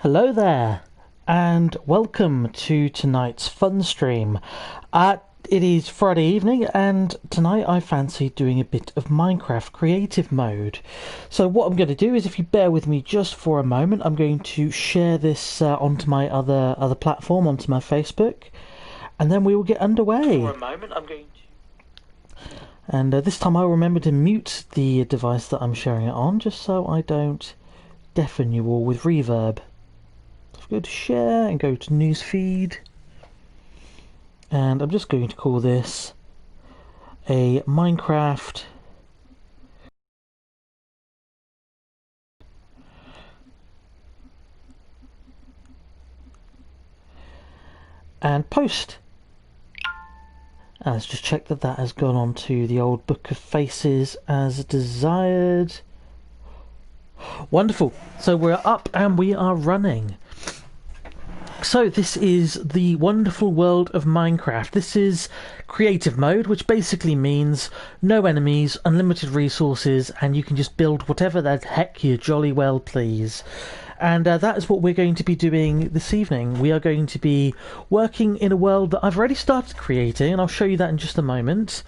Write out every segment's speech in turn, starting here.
Hello there, and welcome to tonight's fun stream. It is Friday evening, and tonight I fancy doing a bit of Minecraft creative mode. So what I'm going to do is, if you bear with me just for a moment, I'm going to share this onto my other platform, onto my Facebook, and then we will get underway. For a moment, I'm going to... And this time I'll remember to mute the device that I'm sharing it on, just so I don't deafen you all with reverb. Go to share and go to newsfeed, and I'm just going to call this a Minecraft and post. And let's just check that that has gone on to the old Book of Faces as desired. Wonderful. So we're up and we are running. So this is the wonderful world of Minecraft. This is creative mode, which basically means no enemies, unlimited resources, and you can just build whatever the heck you jolly well please. And that is what we're going to be doing this evening. We are going to be working in a world that I've already started creating, and I'll show you that in just a moment.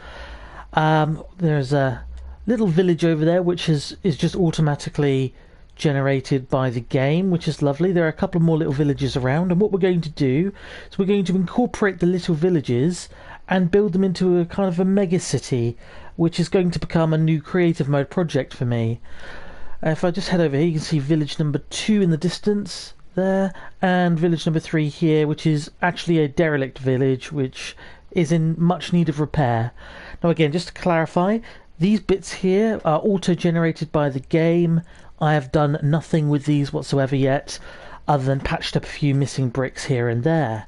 There's a little village over there which is just automatically generated by the game, which is lovely. There are a couple more little villages around, and what we're going to do is we're going to incorporate the little villages and build them into a kind of a mega city, which is going to become a new creative mode project for me. If I just head over here, you can see village number 2 in the distance there, and village number 3 here, which is actually a derelict village which is in much need of repair. Now again, just to clarify, these bits here are auto-generated by the game. I have done nothing with these whatsoever yet, other than patched up a few missing bricks here and there.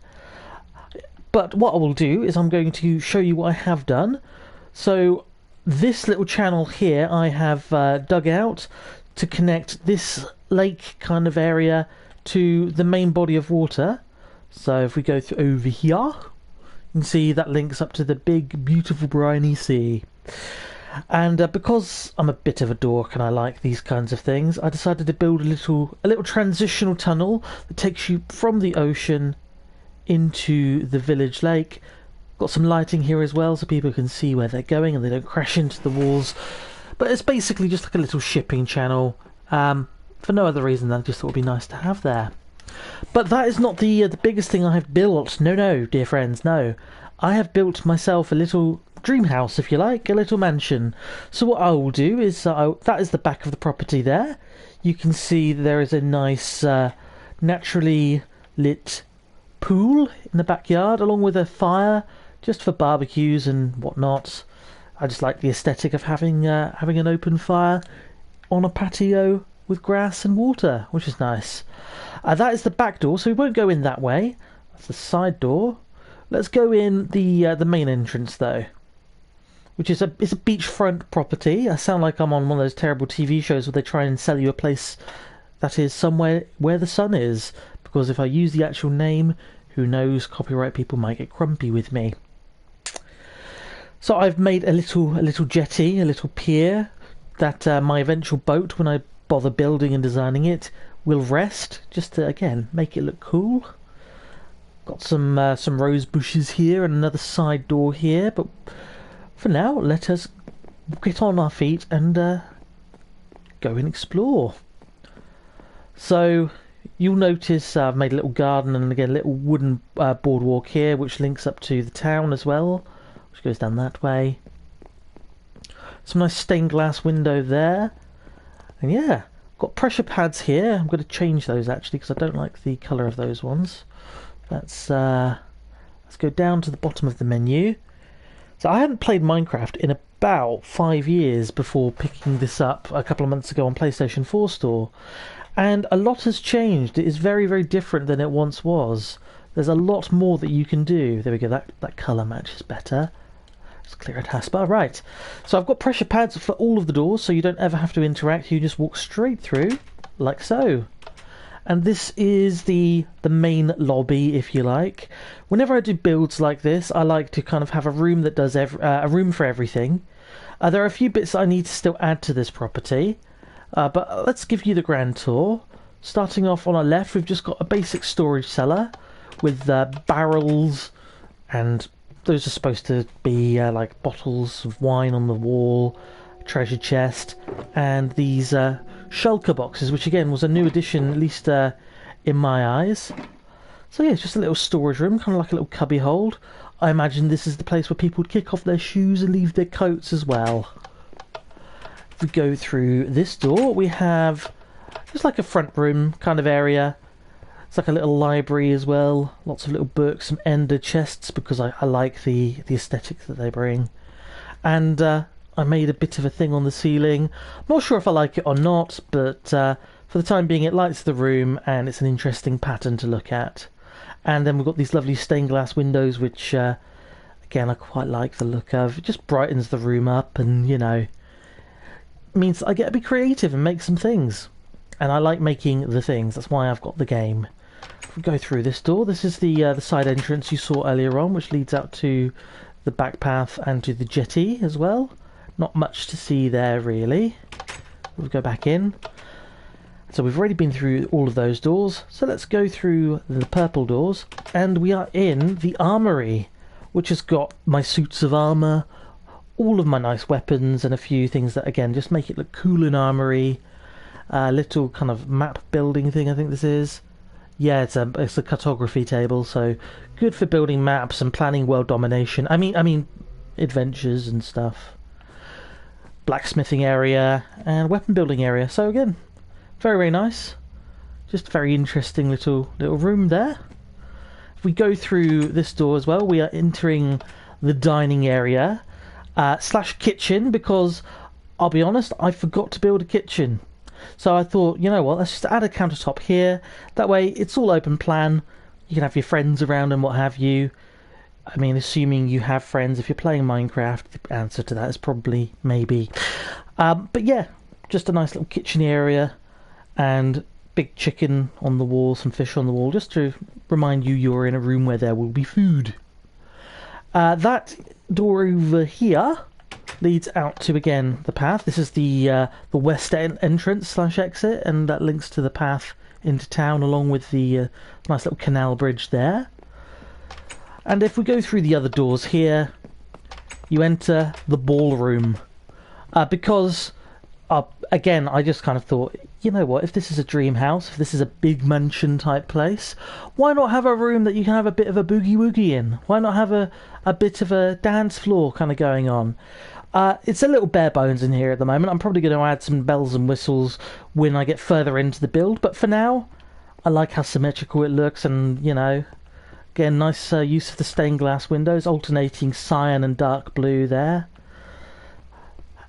But what I will do is I'm going to show you what I have done. So this little channel here I have dug out to connect this lake kind of area to the main body of water. So if we go over here, you can see that links up to the big, beautiful, briny sea. And because I'm a bit of a dork and I like these kinds of things, I decided to build a little transitional tunnel that takes you from the ocean into the village lake. Got some lighting here as well so people can see where they're going and they don't crash into the walls. But it's basically just like a little shipping channel, for no other reason than I just thought it would be nice to have there. But that is not the biggest thing I have built. No, dear friends, no. I have built myself a little dream house, if you like, a little mansion. So what I will do is, that is the back of the property there. You can see there is a nice naturally lit pool in the backyard, along with a fire just for barbecues and whatnot. I just like the aesthetic of having an open fire on a patio with grass and water, which is nice. That is the back door, so we won't go in that way. That's the side door. Let's go in the main entrance though, which is it's a beachfront property. I sound like I'm on one of those terrible TV shows where they try and sell you a place that is somewhere where the sun is, because if I use the actual name, who knows, copyright people might get grumpy with me. So I've made a little jetty, a little pier that my eventual boat, when I bother building and designing it, will rest, just to again make it look cool. Got some rose bushes here and another side door here, but for now, let us get on our feet and go and explore. So you'll notice I've made a little garden and again a little wooden boardwalk here, which links up to the town as well, which goes down that way. Some nice stained glass window there, and yeah, got pressure pads here. I'm going to change those actually because I don't like the colour of those ones. Let's go down to the bottom of the menu. So I hadn't played Minecraft in about 5 years before picking this up a couple of months ago on PlayStation 4 store. And a lot has changed. It is very, very different than it once was. There's a lot more that you can do. There we go, that colour matches better. Let's clear a taskbar. Right, so I've got pressure pads for all of the doors, so you don't ever have to interact. You just walk straight through, like so. And this is the main lobby, if you like. Whenever I do builds like this, I like to kind of have a room that does a room for everything. There are a few bits that I need to still add to this property, but let's give you the grand tour. Starting off on our left, we've just got a basic storage cellar with barrels, and those are supposed to be like bottles of wine on the wall, treasure chest, and these shulker boxes, which again was a new addition, at least in my eyes. So yeah, it's just a little storage room, kind of like a little cubby hold. I imagine this is the place where people would kick off their shoes and leave their coats as well. If we go through this door, we have just like a front room kind of area. It's like a little library as well. Lots of little books, some ender chests, because I like the aesthetic that they bring. And I made a bit of a thing on the ceiling. I'm not sure if I like it or not, but for the time being it lights the room and it's an interesting pattern to look at. And then we've got these lovely stained glass windows, which again I quite like the look of. It just brightens the room up, and you know, means I get to be creative and make some things. And I like making the things, that's why I've got the game. If we go through this door, this is the side entrance you saw earlier on, which leads out to the back path and to the jetty as well. Not much to see there really. We'll go back in. So we've already been through all of those doors, so let's go through the purple doors, and we are in the armory, which has got my suits of armour, all of my nice weapons, and a few things that again just make it look cool in armory. Little kind of map building thing, I think this is. Yeah, it's a cartography table, so good for building maps and planning world domination. I mean adventures and stuff. Blacksmithing area and weapon building area. So again, very, very nice. Just a very interesting little room there. If we go through this door as well, we are entering the dining area slash kitchen, because I'll be honest, I forgot to build a kitchen. So I thought, you know what, let's just add a countertop here. That way it's all open plan. You can have your friends around and what have you. I mean, assuming you have friends, if you're playing Minecraft, the answer to that is probably maybe. But yeah, just a nice little kitchen area. And big chicken on the wall, some fish on the wall, just to remind you you're in a room where there will be food. That door over here leads out to, again, the path. This is the west entrance slash exit, and that links to the path into town, along with the nice little canal bridge there. And if we go through the other doors here, you enter the ballroom. Because, again, I just kind of thought, you know what, if this is a dream house, if this is a big mansion type place, why not have a room that you can have a bit of a boogie woogie in? Why not have a bit of a dance floor kind of going on? It's a little bare bones in here at the moment. I'm probably going to add some bells and whistles when I get further into the build, but for now, I like how symmetrical it looks, and, you know, again, nice use of the stained glass windows, alternating cyan and dark blue there.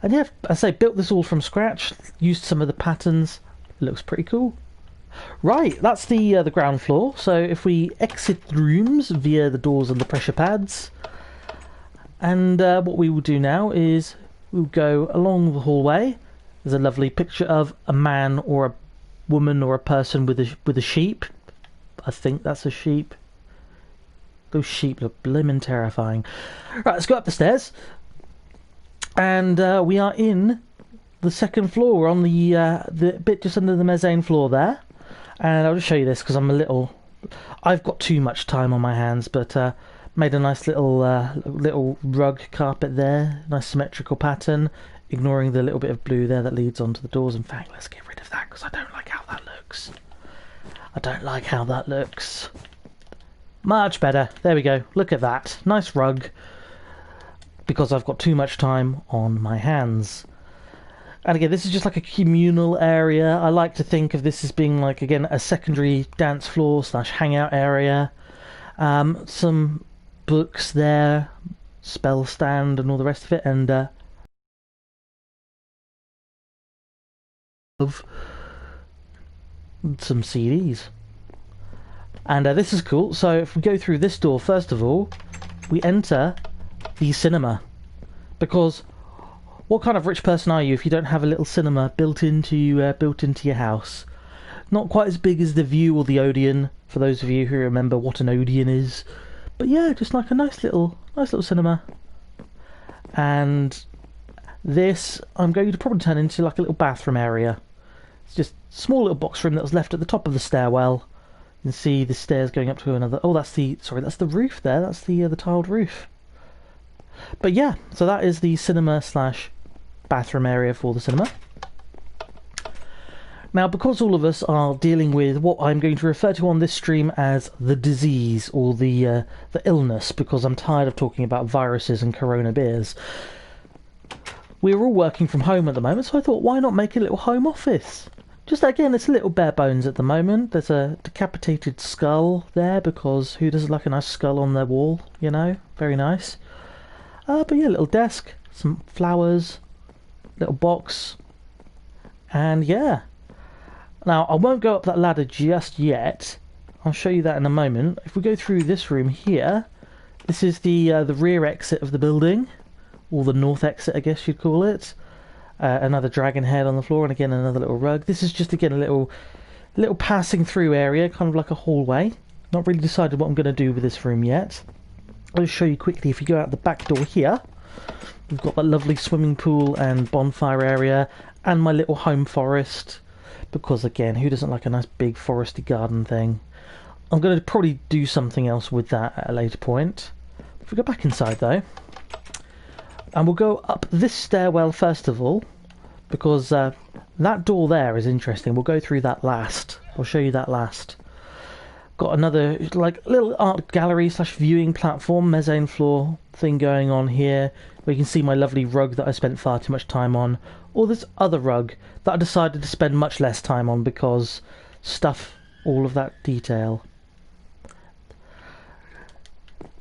And yeah, I say, built this all from scratch, used some of the patterns. It looks pretty cool. Right, that's the ground floor. So if we exit the rooms via the doors and the pressure pads, and what we will do now is we'll go along the hallway. There's a lovely picture of a man or a woman or a person with a sheep. I think that's a sheep. Those sheep look blimmin' terrifying. Right, let's go up the stairs. And we are in the second floor. We're on the bit just under the mezzanine floor there. And I'll just show you this because I've got too much time on my hands, but made a nice little rug carpet there. Nice symmetrical pattern, ignoring the little bit of blue there that leads onto the doors. In fact, let's get rid of that because I don't like how that looks. I don't like how that looks. Much better. There we go. Look at that. Nice rug. Because I've got too much time on my hands. And again, this is just like a communal area. I like to think of this as being like, again, a secondary dance floor slash hangout area. Some books there, spell stand and all the rest of it, and of some CDs. And this is cool. So if we go through this door, first of all, we enter the cinema, because what kind of rich person are you if you don't have a little cinema built into your house? Not quite as big as the View or the Odeon, for those of you who remember what an Odeon is, but yeah, just like a nice little cinema. And this I'm going to probably turn into like a little bathroom area, It's just a small little box room that was left at the top of the stairwell. You can see the stairs going up to another. Oh, that's the roof there. That's the tiled roof. But yeah, so that is the cinema slash bathroom area for the cinema. Now, because all of us are dealing with what I'm going to refer to on this stream as the disease or the illness, because I'm tired of talking about viruses and corona beers, we're all working from home at the moment, so I thought, why not make a little home office? Just again, it's a little bare bones at the moment. There's a decapitated skull there, because who doesn't like a nice skull on their wall, you know? Very nice. But yeah, little desk, some flowers, little box, and yeah. Now, I won't go up that ladder just yet. I'll show you that in a moment. If we go through this room here, this is the rear exit of the building, or the north exit, I guess you'd call it. Another dragon head on the floor, and again another little rug. This is just again a little passing through area, kind of like a hallway. Not really decided what I'm going to do with this room yet. I'll just show you quickly. If you go out the back door here, we've got that lovely swimming pool and bonfire area, and my little home forest. Because again, who doesn't like a nice big foresty garden thing? I'm going to probably do something else with that at a later point. If we go back inside though, and we'll go up this stairwell first of all, because that door there is interesting. We'll go through that last. I'll show you that last. Got another like little art gallery slash viewing platform, mezzanine floor thing going on here, where you can see my lovely rug that I spent far too much time on, or this other rug that I decided to spend much less time on because stuff all of that detail.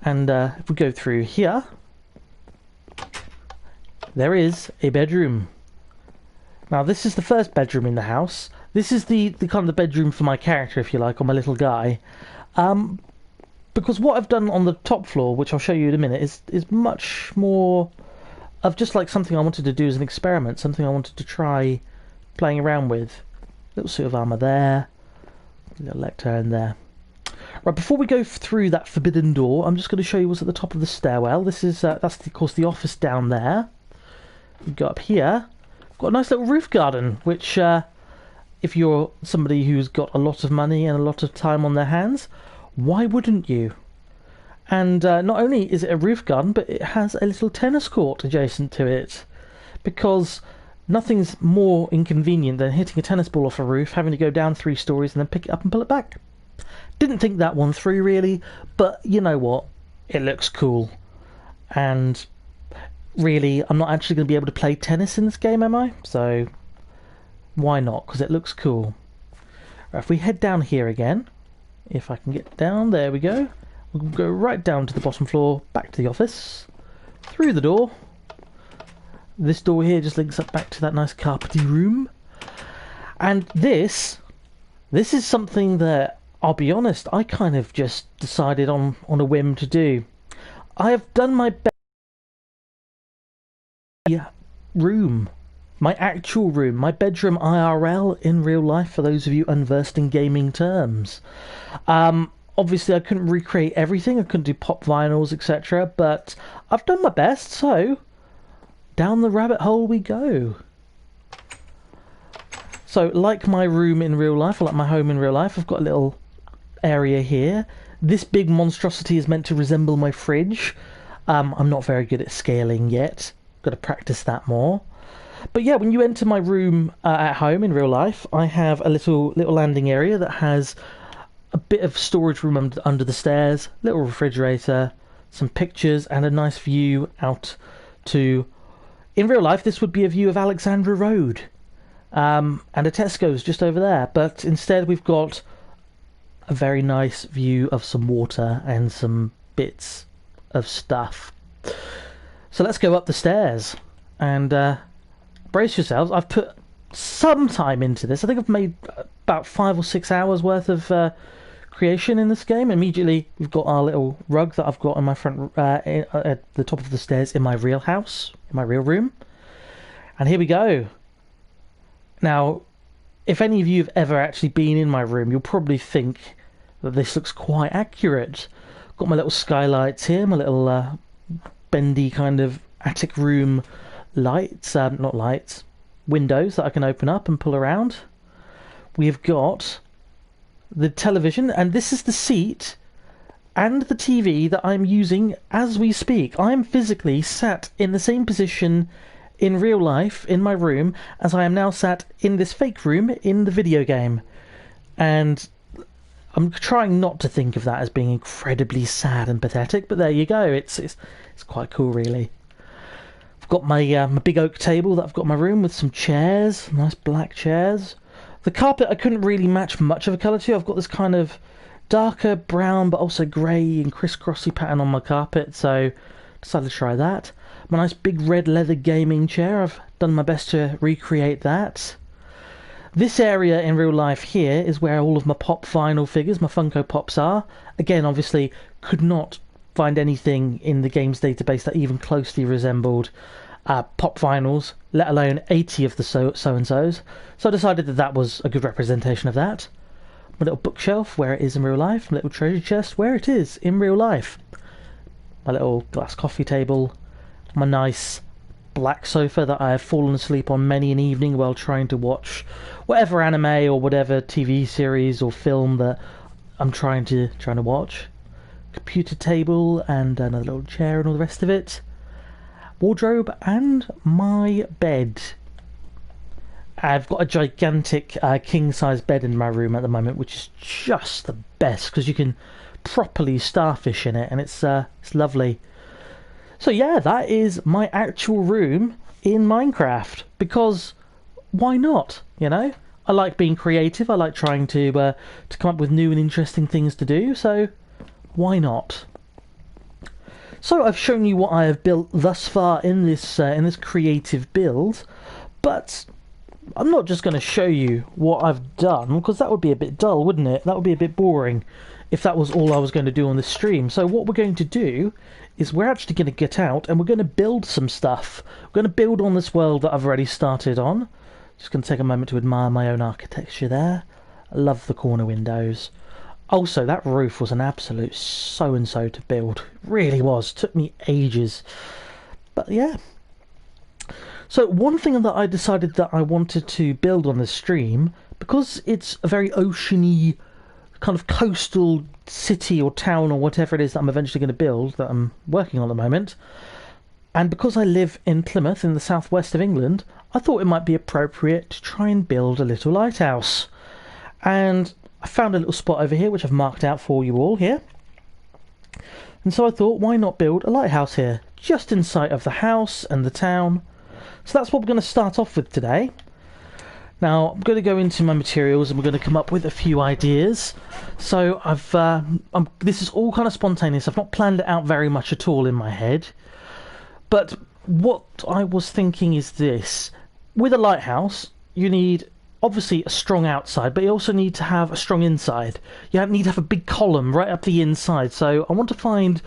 And if we go through here, there is a bedroom. Now this is the first bedroom in the house. This is the kind of the bedroom for my character, if you like, or my little guy. Because what I've done on the top floor, which I'll show you in a minute, is much more of just like something I wanted to do as an experiment, something I wanted to try playing around with. Little suit of armour there, little lectern there. Right, before we go through that forbidden door, I'm just going to show you what's at the top of the stairwell. This is that's of course the office down there. We go up here. Got a nice little roof garden, which if you're somebody who's got a lot of money and a lot of time on their hands, why wouldn't you? And not only is it a roof garden, but it has a little tennis court adjacent to it. Because nothing's more inconvenient than hitting a tennis ball off a roof, having to go down 3 stories and then pick it up and pull it back. Didn't think that one through really, but you know what? It looks cool. And really, I'm not actually going to be able to play tennis in this game, am I? So why not? Because it looks cool. Right, if we head down here again, if I can get down, there we go. We'll go right down to the bottom floor, back to the office, through the door. This door here just links up back to that nice carpety room. And this is something that, I'll be honest, I kind of just decided on a whim to do. I have done my best room, my actual room, my bedroom IRL in real life, for those of you unversed in gaming terms. Obviously I couldn't recreate everything, I couldn't do pop vinyls, etc., but I've done my best, so down the rabbit hole we go. So, like my room in real life, or like my home in real life, I've got a little area here. This big monstrosity is meant to resemble my fridge. I'm not very good at scaling yet. Got to practice that more. But yeah, when you enter my room at home in real life, I have a little landing area that has a bit of storage room under the stairs, little refrigerator, some pictures, and a nice view out to... In real life, this would be a view of Alexandra Road. And a Tesco's just over there. But instead, we've got a very nice view of some water and some bits of stuff. So let's go up the stairs. And brace yourselves. I've put some time into this. I think I've made about 5 or 6 hours worth of creation in this game. Immediately, we've got our little rug that I've got in my front at the top of the stairs in my real house, in my real room. And here we go. Now, if any of you have ever actually been in my room, you'll probably think that this looks quite accurate. Got my little skylights here, my little bendy kind of attic room lights, not lights, windows that I can open up and pull around. we have got the television, and this is the seat and the TV that I'm using as we speak. I'm physically sat in the same position in real life in my room as I am now sat in this fake room in the video game. And I'm trying not to think of that as being incredibly sad and pathetic, but there you go. It's quite cool, really. I've got my big oak table that I've got in my room with some chairs, nice black chairs. The carpet I couldn't really match much of a colour to. I've got this kind of darker brown but also grey and crisscrossy pattern on my carpet, so decided to try that. My nice big red leather gaming chair, I've done my best to recreate that. This area in real life here is where all of my pop vinyl figures, my Funko Pops, are. Again, obviously, could not find anything in the games database that even closely resembled pop vinyls, let alone 80 of the so-and-sos. So I decided that that was a good representation of that. My little bookshelf, where it is in real life. My little treasure chest, where it is in real life. My little glass coffee table. My nice black sofa that I have fallen asleep on many an evening while trying to watch whatever anime or whatever TV series or film that I'm trying to watch. Computer table and another little chair and all the rest of it. Wardrobe and my bed. I've got a gigantic king-size bed in my room at the moment, which is just the best because you can properly starfish in it, and it's lovely. So yeah, that is my actual room in Minecraft, because why not, you know? I like being creative, I like trying to come up with new and interesting things to do, so why not? So I've shown you what I have built thus far in this creative build, but I'm not just going to show you what I've done, because that would be a bit dull, wouldn't it? That would be a bit boring if that was all I was going to do on this stream. So what we're going to do is we're actually going to get out and we're going to build some stuff. We're going to build on this world that I've already started on. Just going to take a moment to admire my own architecture there. I love the corner windows. Also, that roof was an absolute so-and-so to build. It really was. Took me ages. But yeah. So one thing that I decided that I wanted to build on this stream, because it's a very oceany kind of coastal city or town or whatever it is that I'm eventually going to build, that I'm working on at the moment, and because I live in Plymouth in the southwest of England, I thought it might be appropriate to try and build a little lighthouse. And I found a little spot over here which I've marked out for you all here. And so I thought, why not build a lighthouse here, just in sight of the house and the town. So that's what we're going to start off with today. Now, I'm going to go into my materials and we're going to come up with a few ideas. So this is all kind of spontaneous. I've not planned it out very much at all in my head. But what I was thinking is this. With a lighthouse, you need obviously a strong outside, but you also need to have a strong inside. You need to have a big column right up the inside. So I want to find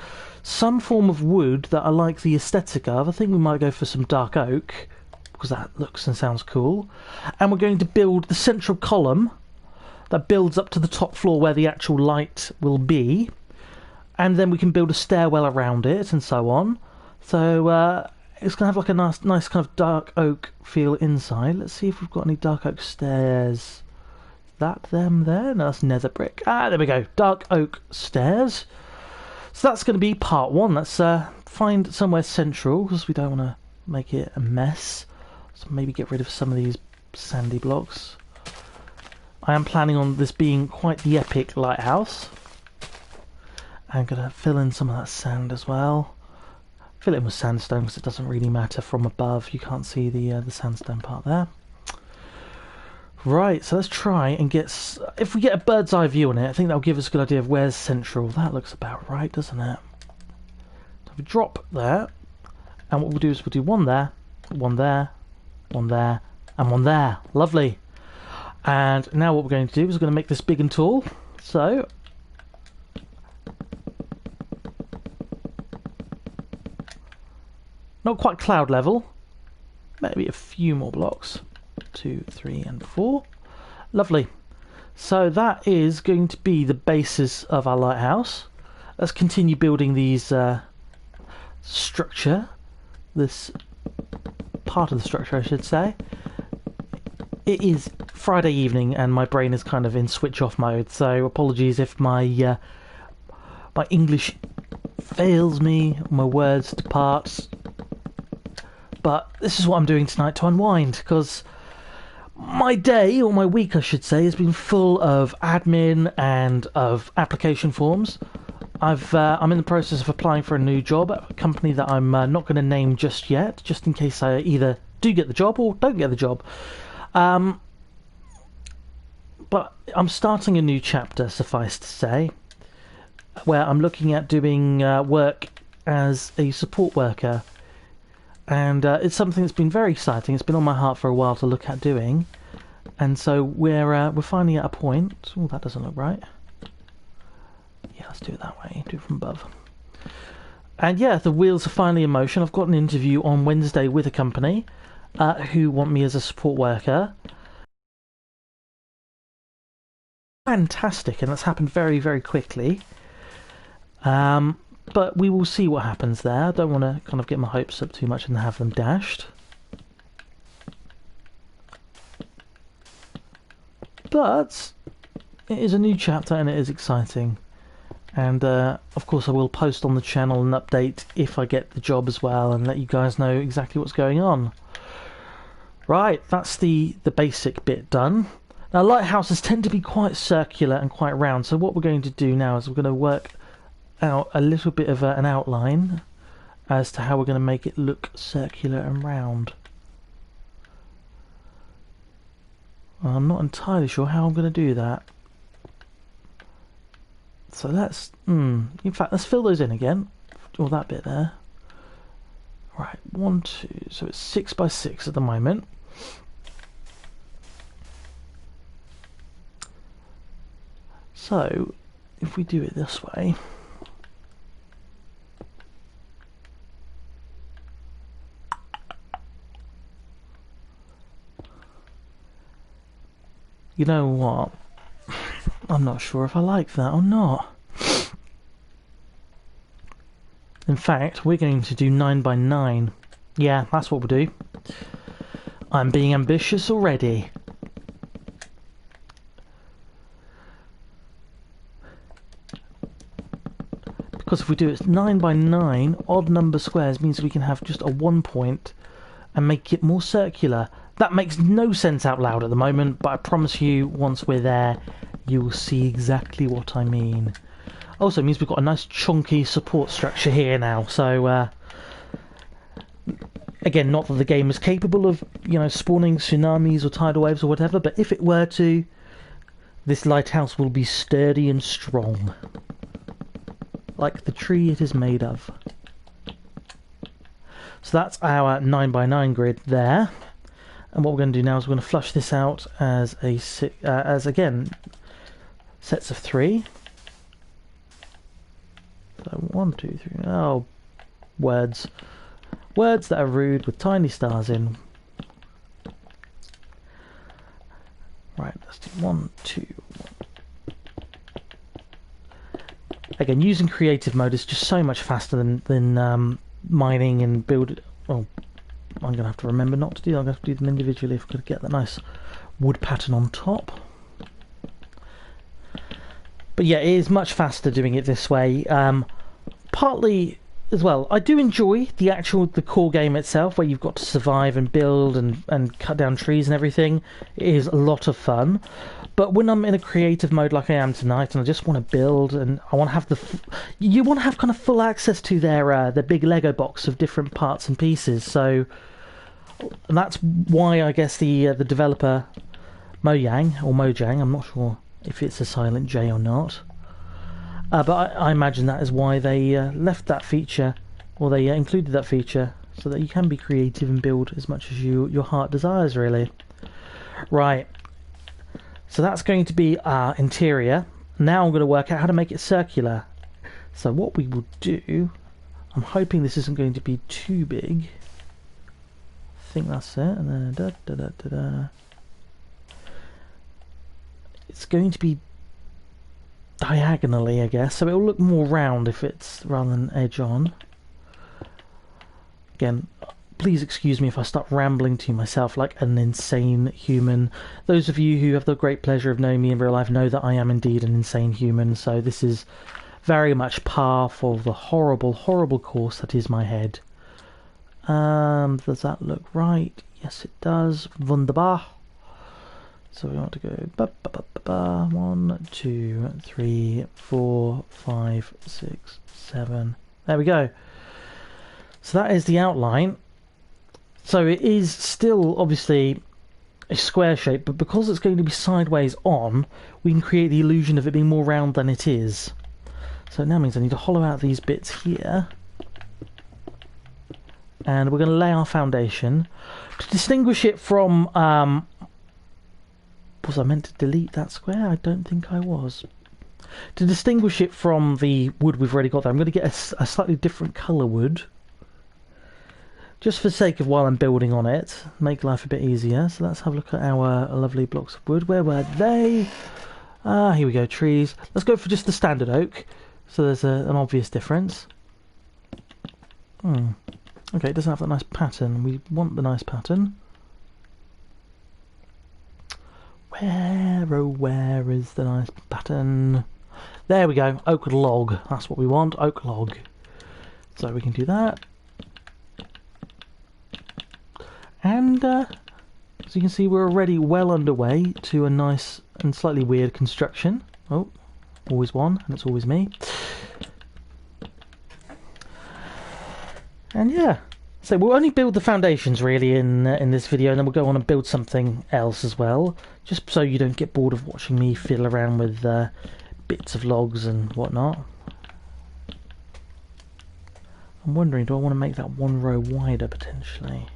some form of wood that I like the aesthetic of. I think we might go for some dark oak, because that looks and sounds cool. And we're going to build the central column that builds up to the top floor where the actual light will be. And then we can build a stairwell around it and so on. So it's going to have like a nice kind of dark oak feel inside. Let's see if we've got any dark oak stairs. That them there? No, that's nether brick. Ah, there we go. Dark oak stairs. So that's going to be part one. Let's find somewhere central, because we don't want to make it a mess. So maybe get rid of some of these sandy blocks. I am planning on this being quite the epic lighthouse. I'm going to fill in some of that sand as well. Fill it in with sandstone because it doesn't really matter from above. You can't see the sandstone part there. Right, so let's try and get... If we get a bird's eye view on it, I think that'll give us a good idea of where's central. That looks about right, doesn't it? So if we drop there, and what we'll do is we'll do one there, one there, one there, and one there. Lovely. And now what we're going to do is we're going to make this big and tall. So... not quite cloud level. Maybe a few more blocks. 2, 3, and 4. Lovely. So that is going to be the basis of our lighthouse. Let's continue building these structure. This part of the structure, I should say. it is Friday evening and my brain is kind of in switch off mode, so apologies if my English fails me, my words depart. But this is what I'm doing tonight to unwind, because my day, or my week I should say, has been full of admin and of application forms. I'm in the process of applying for a new job at a company that I'm not going to name just yet, just in case I either do get the job or don't get the job. But I'm starting a new chapter, suffice to say, where I'm looking at doing work as a support worker. And it's something that's been very exciting. It's been on my heart for a while to look at doing. And so we're finally at a point... Oh, that doesn't look right. Yeah, let's do it that way. Do it from above. And yeah, the wheels are finally in motion. I've got an interview on Wednesday with a company who want me as a support worker. Fantastic, and that's happened very, very quickly. But we will see what happens there. I don't want to kind of get my hopes up too much and have them dashed. But it is a new chapter and it is exciting. And of course I will post on the channel an update if I get the job as well and let you guys know exactly what's going on. Right, that's the basic bit done. Now lighthouses tend to be quite circular and quite round, so what we're going to do now is we're going to work out a little bit of an outline as to how we're going to make it look circular and round. I'm not entirely sure how I'm going to do that. So let's, in fact, let's fill those in again. All that bit there. Right, 1, 2, so it's 6 by 6 at the moment. So, if we do it this way, you know what? I'm not sure if I like that or not. In fact, we're going to do 9 by 9. Yeah, that's what we'll do. I'm being ambitious already. Because if we do it 9 by 9, odd number squares means we can have just a 1 point and make it more circular. That makes no sense out loud at the moment, but I promise you, once we're there, you will see exactly what I mean. Also, it means we've got a nice chunky support structure here now, so again, not that the game is capable of, you know, spawning tsunamis or tidal waves or whatever, but if it were to, this lighthouse will be sturdy and strong. Like the tree it is made of. So that's our 9 by 9 grid there. And what we're going to do now is we're going to flush this out as a again, sets of 3. So 1, 2, 3. Oh, words. Words that are rude with tiny stars in. Right, let's do 1, 2, 1. Again, using creative mode is just so much faster than mining and build. Oh, I'm going to have to remember not to do that. I'm going to have to do them individually if I'm going to get that nice wood pattern on top. But yeah, it is much faster doing it this way. Partly as well, I do enjoy the core game itself, where you've got to survive and build and cut down trees and everything. It is a lot of fun. But when I'm in a creative mode like I am tonight, and I just want to build, and I want to have you want to have kind of full access to their big Lego box of different parts and pieces. So and that's why I guess the developer Mojang or Mojang, I'm not sure if it's a silent J or not. But I imagine that is why they left that feature, or they included that feature, so that you can be creative and build as much as your heart desires, really. Right. So that's going to be our interior. Now I'm going to work out how to make it circular. So what we will do, I'm hoping this isn't going to be too big. I think that's it. And then it's going to be diagonally, I guess, so it'll look more round if it's rather than edge on. Again, please excuse me if I start rambling to myself like an insane human. Those of you who have the great pleasure of knowing me in real life know that I am indeed an insane human, so this is very much par for the horrible, horrible course that is my head. Does that look right? Yes, it does. Wunderbar. So we want to go 1, 2, 3, 4, 5, 6, 7. There we go. So that is the outline. So it is still obviously a square shape, but because it's going to be sideways on, we can create the illusion of it being more round than it is. So it now means I need to hollow out these bits here. And we're going to lay our foundation. To distinguish it from... was I meant to delete that square? I don't think I was. To distinguish it from the wood we've already got there, I'm going to get a slightly different colour wood. Just for the sake of while I'm building on it, make life a bit easier. So let's have a look at our lovely blocks of wood. Where were they? Here we go, trees. Let's go for just the standard oak. So there's an obvious difference. Okay, it doesn't have that nice pattern. We want the nice pattern. Where, oh where is the nice pattern? There we go, oak log. That's what we want, oak log. So we can do that. And as you can see, we're already well underway to a nice and slightly weird construction. Oh, always one, and it's always me. And yeah, so we'll only build the foundations really in this video, and then we'll go on and build something else as well, just so you don't get bored of watching me fiddle around with bits of logs and whatnot. I'm wondering, do I want to make that one row wider potentially?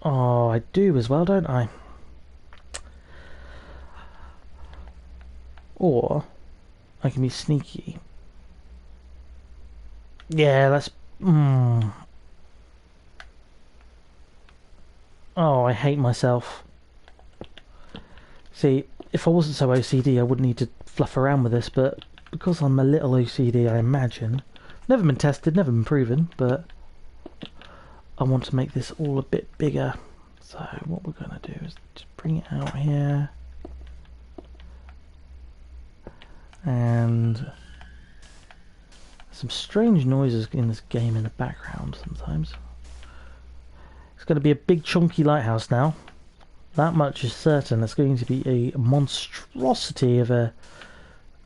Oh, I do as well, don't I? Or I can be sneaky. Yeah, that's... Oh, I hate myself. See, if I wasn't so OCD, I wouldn't need to fluff around with this, but because I'm a little OCD, I imagine. Never been tested, never been proven, but I want to make this all a bit bigger. So what we're going to do is just bring it out here. And some strange noises in this game in the background sometimes. It's going to be a big chunky lighthouse now. That much is certain. It's going to be a monstrosity of a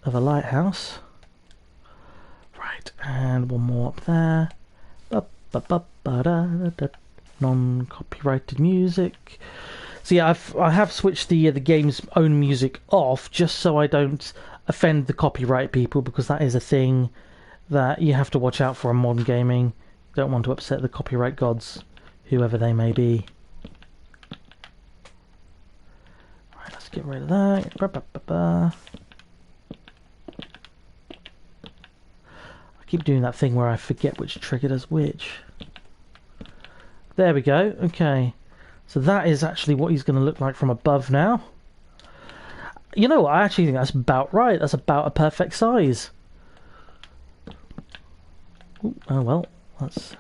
lighthouse. Right, and one more up there. Non-copyrighted music. So yeah, I have switched the game's own music off just so I don't offend the copyright people, because that is a thing that you have to watch out for in modern gaming. You don't want to upset the copyright gods, whoever they may be. Right, let's get rid of that. I keep doing that thing where I forget which trigger does which. There we go, okay. So that is actually what he's going to look like from above now. You know what, I actually think that's about right. That's about a perfect size. Ooh, oh well, let's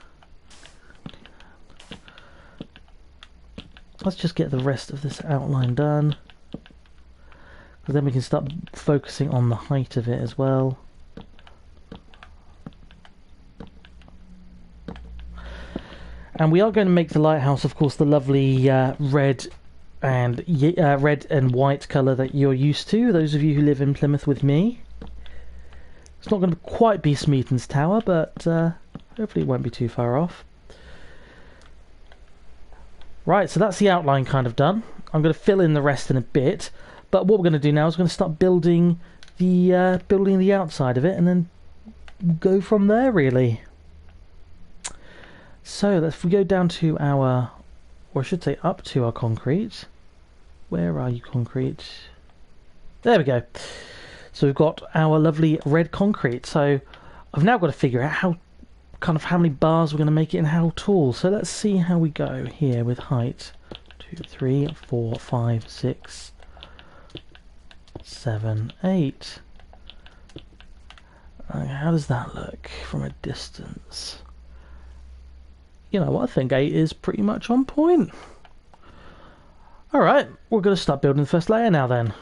just get the rest of this outline done, because then we can start focusing on the height of it as well. And we are going to make the lighthouse, of course, the lovely red and white colour that you're used to, those of you who live in Plymouth with me. It's not going to quite be Smeaton's Tower, but hopefully it won't be too far off. Right, so that's the outline kind of done. I'm going to fill in the rest in a bit, but what we're going to do now is we're going to start building the outside of it, and then go from there, really. So if we go down to our, or I should say up to our concrete. Where are you, concrete? There we go. So we've got our lovely red concrete. So I've now got to figure out how many bars we're going to make it and how tall. So let's see how we go here with height. 2, 3, 4, 5, 6, 7, 8. How does that look from a distance? You know what, I think 8 is pretty much on point. Alright, we're going to start building the first layer now then.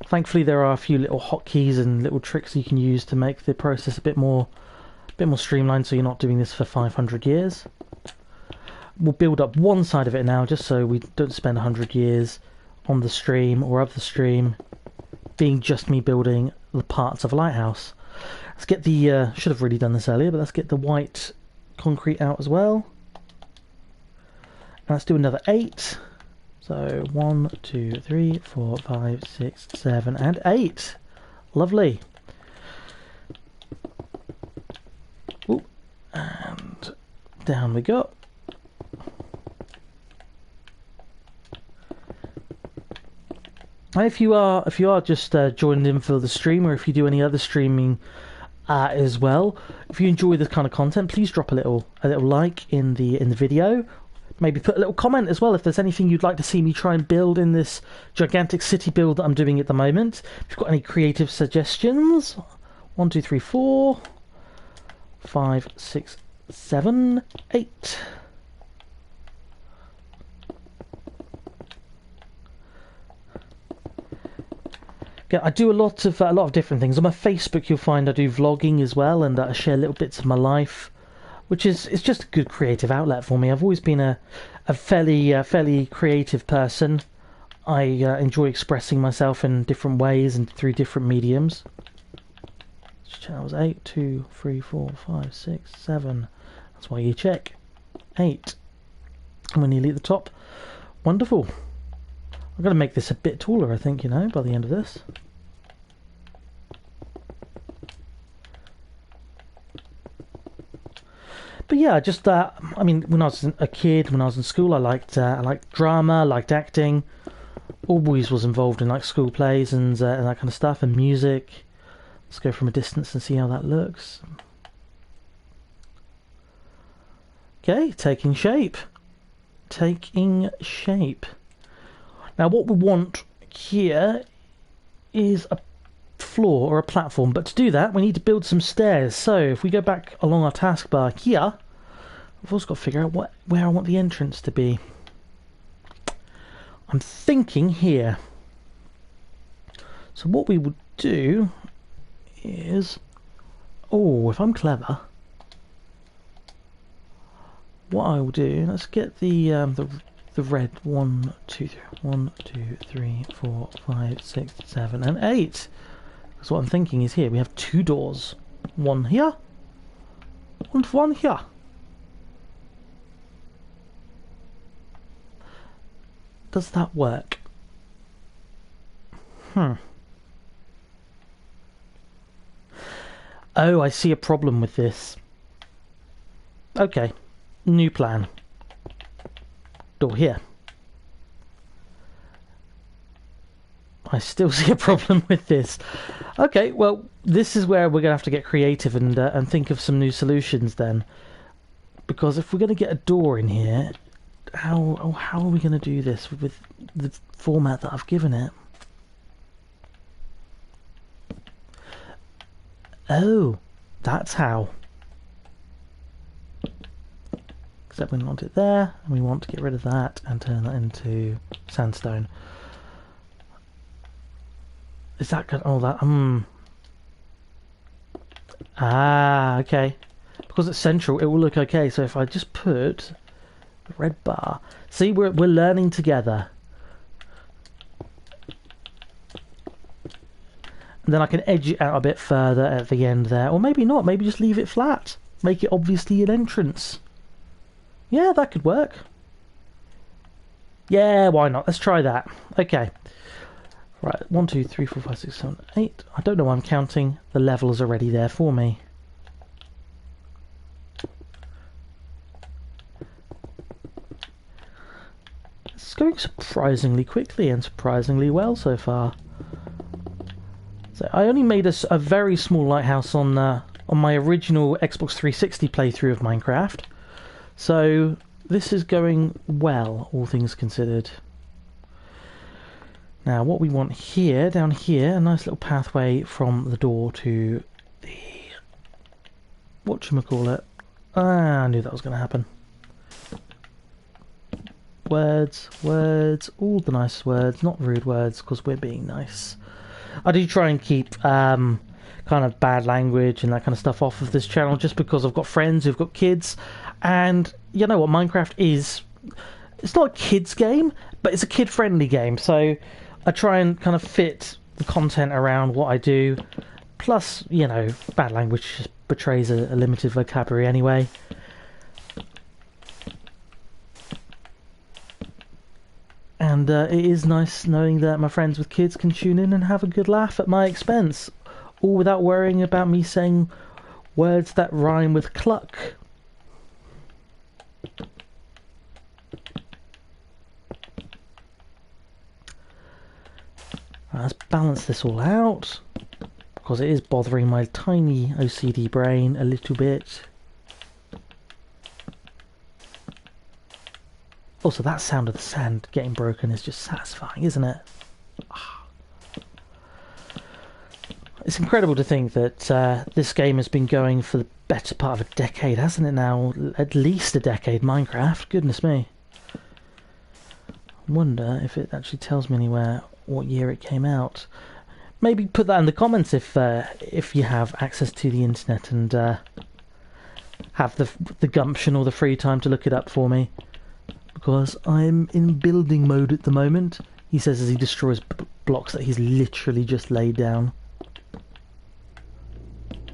Thankfully there are a few little hotkeys and little tricks you can use to make the process a bit more streamlined, so you're not doing this for 500 years. We'll build up one side of it now, just so we don't spend 100 years on the stream or of the stream being just me building the parts of a lighthouse. Let's get the, should have really done this earlier, but let's get the white concrete out as well. And let's do another 8. So 1, 2, 3, 4, 5, 6, 7, and 8. Lovely. Ooh. And down we go. And if you are just joining in for the stream, or if you do any other streaming as well, if you enjoy this kind of content, please drop a little like in the video. Maybe put a little comment as well if there's anything you'd like to see me try and build in this gigantic city build that I'm doing at the moment. If you've got any creative suggestions, 1, 2, 3, 4, 5, 6, 7, 8. I do a lot of different things. On my Facebook, you'll find I do vlogging as well, and I share little bits of my life, which is it's just a good creative outlet for me. I've always been a fairly creative person. I enjoy expressing myself in different ways and through different mediums. Channels 8, 2, 3, 4, 5, 6, 7. That's why you check. 8. And we're nearly at the top. Wonderful. I'm going to make this a bit taller, I think, by the end of this. But yeah, just I mean, when I was a kid, when I was in school, I liked drama, I liked acting. Always was involved in like school plays and that kind of stuff, and music. Let's go from a distance and see how that looks. Okay, taking shape. Taking shape. Now what we want here is a floor or a platform, but to do that we need to build some stairs. So if we go back along our taskbar here, I've also got to figure out where I want the entrance to be. I'm thinking here. So what we would do is, if I'm clever, what I will do, let's get the red 1, 2, 3, 4, 5, 6, 7, and 8. Because what I'm thinking is here we have 2 doors. One here and one here. Does that work? Oh, I see a problem with this. Okay, new plan. Door here. I still see a problem with this. Okay, well, this is where we're going to have to get creative and think of some new solutions then. Because if we're going to get a door in here, how are we going to do this with the format that I've given it? Oh, that's how. Except we want it there, and we want to get rid of that and turn that into sandstone. Is that good? Oh, that, Ah, okay. Because it's central, it will look okay. So if I just put the red bar... See, we're learning together. And then I can edge it out a bit further at the end there. Or maybe not, maybe just leave it flat. Make it obviously an entrance. Yeah, that could work. Yeah, why not? Let's try that. Okay. Right, 1, 2, 3, 4, 5, 6, 7, 8. I don't know why I'm counting. The level's already there for me. It's going surprisingly quickly and surprisingly well so far. So I only made a very small lighthouse on my original Xbox 360 playthrough of Minecraft. So this is going well, all things considered. Now, what we want here, down here, a nice little pathway from the door to the... whatchamacallit? Ah, I knew that was going to happen. Words, words, all the nice words, not rude words, because we're being nice. I do try and keep kind of bad language and that kind of stuff off of this channel, just because I've got friends who've got kids, and you know what Minecraft is. It's not a kids game, but it's a kid-friendly game, so I try and kind of fit the content around what I do. Plus, you know, bad language just betrays a limited vocabulary anyway. And it is nice knowing that my friends with kids can tune in and have a good laugh at my expense, all without worrying about me saying words that rhyme with cluck. Let's balance this all out, because it is bothering my tiny OCD brain a little bit. Also, that sound of the sand getting broken is just satisfying, isn't it? It's incredible to think that this game has been going for the better part of a decade, hasn't it now? At least a decade, Minecraft. Goodness me. I wonder if it actually tells me anywhere what year it came out. Maybe put that in the comments if you have access to the internet and have the gumption or the free time to look it up for me. Because I'm in building mode at the moment, he says as he destroys blocks that he's literally just laid down.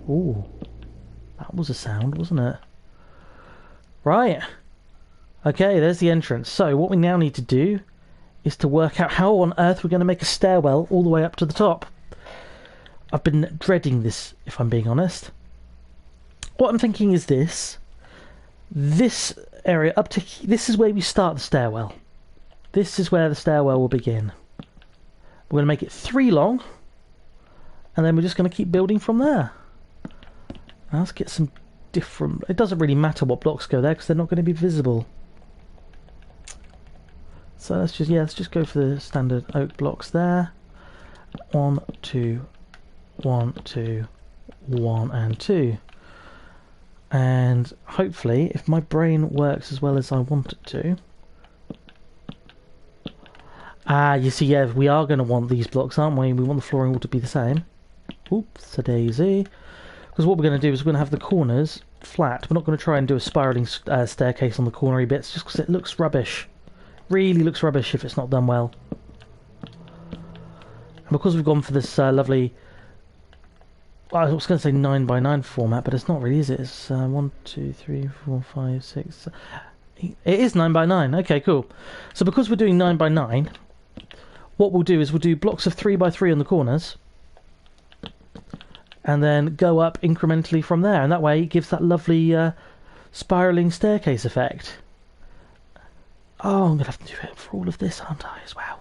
Ooh, that was a sound, wasn't it? Right. Okay, there's the entrance. So what we now need to do is to work out how on earth we're going to make a stairwell all the way up to the top. I've been dreading this, if I'm being honest. What I'm thinking is this area up to this is where we start the stairwell. This is where the stairwell will begin. We're going to make it 3 long, and then we're just going to keep building from there. Now let's get some different... It doesn't really matter what blocks go there because they're not going to be visible. So let's just go for the standard oak blocks there. 1, 2, 1, 2, 1, and 2. And hopefully, if my brain works as well as I want it to... you see, yeah, we are going to want these blocks, aren't we? We want the flooring all to be the same. Oops, a daisy. Because what we're going to do is we're going to have the corners flat. We're not going to try and do a spiralling staircase on the cornery bits, just because it looks rubbish. Really looks rubbish if it's not done well. And because we've gone for this lovely... I was going to say 9x9 format, but it's not really, is it? It's 1, 2, 3, 4, 5, 6... It is 9x9. Okay, cool. So because we're doing 9x9, what we'll do is we'll do blocks of 3x3 on the corners, and then go up incrementally from there, and that way it gives that lovely spiralling staircase effect. Oh, I'm going to have to do it for all of this, aren't I, as well?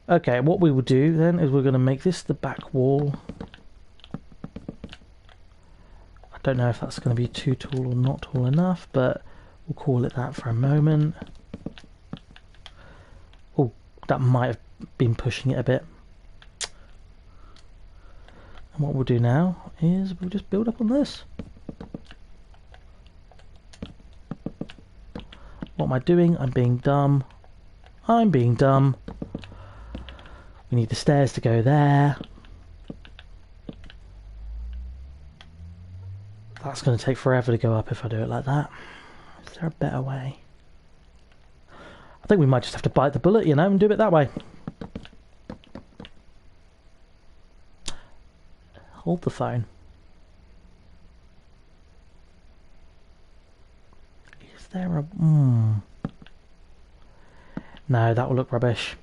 Okay, what we will do then is we're going to make this the back wall. I don't know if that's going to be too tall or not tall enough, but we'll call it that for a moment. Oh, that might have been pushing it a bit. And what we'll do now is we'll just build up on this. What am I doing? I'm being dumb. I'm being dumb. We need the stairs to go there. That's going to take forever to go up if I do it like that. Is there a better way? I think we might just have to bite the bullet, you know, and do it that way. Hold the phone. Is there a... No, that will look rubbish.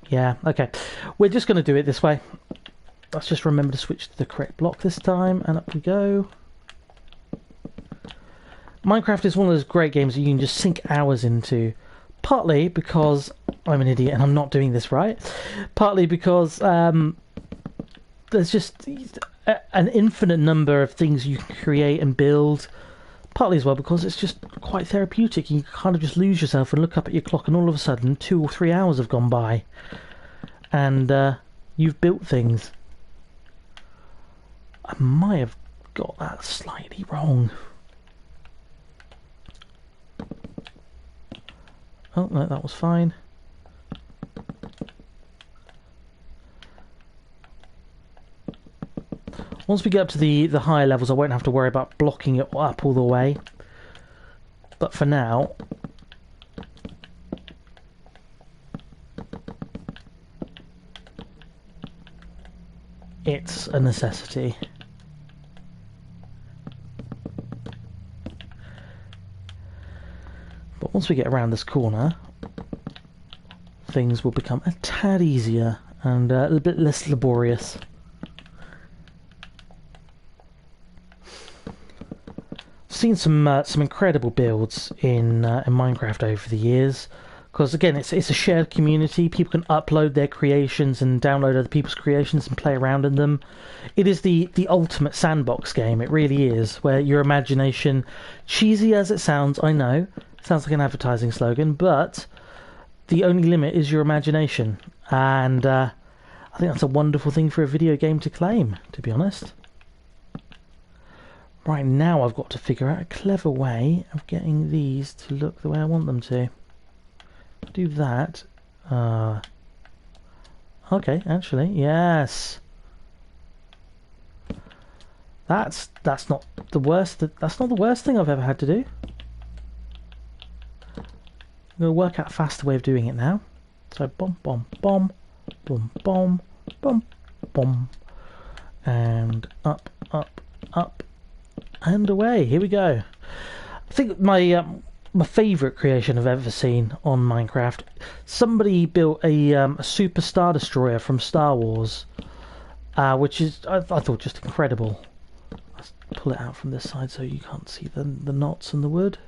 Yeah, okay. We're just going to do it this way. Let's just remember to switch to the correct block this time, and up we go. Minecraft is one of those great games that you can just sink hours into. Partly because I'm an idiot and I'm not doing this right. Partly because there's just an infinite number of things you can create and build. Partly as well because it's just quite therapeutic. You kind of just lose yourself and look up at your clock, and all of a sudden 2 or 3 hours have gone by, and you've built things. I might have got that slightly wrong. Oh no, that was fine. Once we get up to the higher levels, I won't have to worry about blocking it up all the way. But for now, it's a necessity. But once we get around this corner, things will become a tad easier and a little bit less laborious. Seen some incredible builds in Minecraft over the years, because again it's a shared community. People can upload their creations and download other people's creations and play around in them. It is the ultimate sandbox game, it really is, where your imagination, cheesy as it sounds, I know, sounds like an advertising slogan, but the only limit is your imagination, and I think that's a wonderful thing for a video game to claim, to be honest. Right, now I've got to figure out a clever way of getting these to look the way I want them to. Do that. Okay, actually, yes. That's not the worst. That's not the worst thing I've ever had to do. I'm going to work out a faster way of doing it now. So bomb, bomb, bomb, bomb, bomb, bomb, bomb, and up, up, up. And away, here we go. I think my favourite creation I've ever seen on Minecraft, somebody built a Super Star Destroyer from Star Wars, which is, I thought, just incredible. Let's pull it out from this side so you can't see the knots in the wood.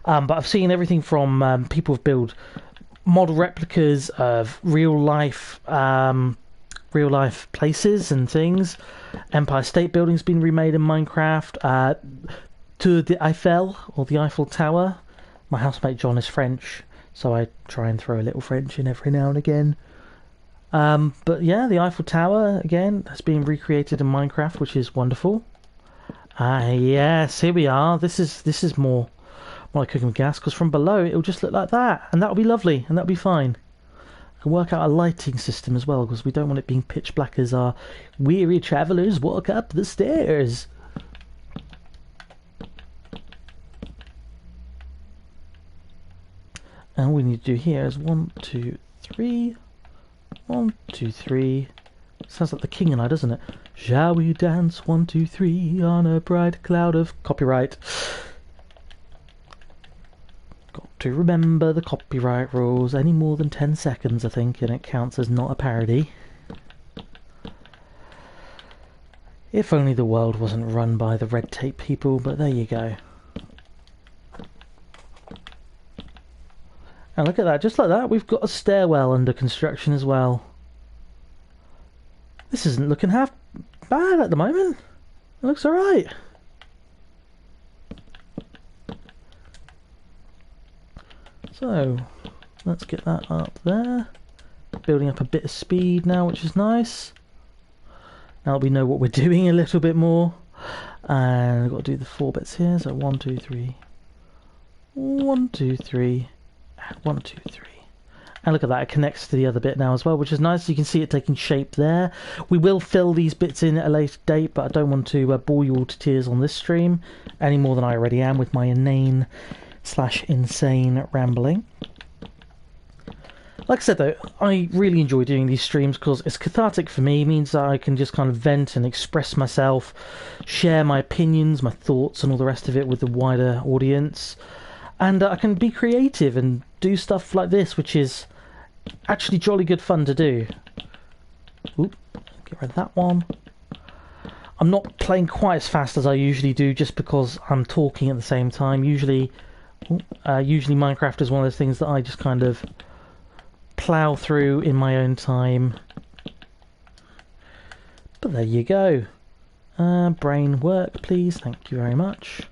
But I've seen everything from people who've built model replicas of real life places and things. Empire State Building's been remade in Minecraft. Tour de Eiffel, or the Eiffel Tower. My housemate John is French, so I try and throw a little French in every now and again. But yeah, the Eiffel Tower, again, has been recreated in Minecraft, which is wonderful. Yes, here we are. This is more like cooking with gas, because from below it'll just look like that, and that'll be lovely, and that'll be fine. I can work out a lighting system as well, because we don't want it being pitch black as our weary travellers walk up the stairs. And all we need to do here is 1, 2, 3. 1, 2, 3. Sounds like the King and I, doesn't it? Shall we dance 1, 2, 3 on a bright cloud of copyright? Got to remember the copyright rules. Any more than 10 seconds, I think, and it counts as not a parody. If only the world wasn't run by the red tape people, but there you go. And look at that, just like that, we've got a stairwell under construction as well. This isn't looking half bad at the moment. It looks alright. So, let's get that up there. Building up a bit of speed now, which is nice. Now we know what we're doing a little bit more. And I've got to do the 4 bits here. So 1, 2, 3. 1, 2, 3. 1, 2, 3. And look at that, it connects to the other bit now as well, which is nice. You can see it taking shape there. We will fill these bits in at a later date, but I don't want to bore you all to tears on this stream any more than I already am with my inane / insane rambling. Like I said though, I really enjoy doing these streams because it's cathartic for me. It means that I can just kind of vent and express myself, share my opinions, my thoughts and all the rest of it with the wider audience. And I can be creative and do stuff like this, which is actually jolly good fun to do. Oop, get rid of that one. I'm not playing quite as fast as I usually do just because I'm talking at the same time. Usually Minecraft is one of those things that I just kind of plough through in my own time. But there you go. Brain work, please. Thank you very much.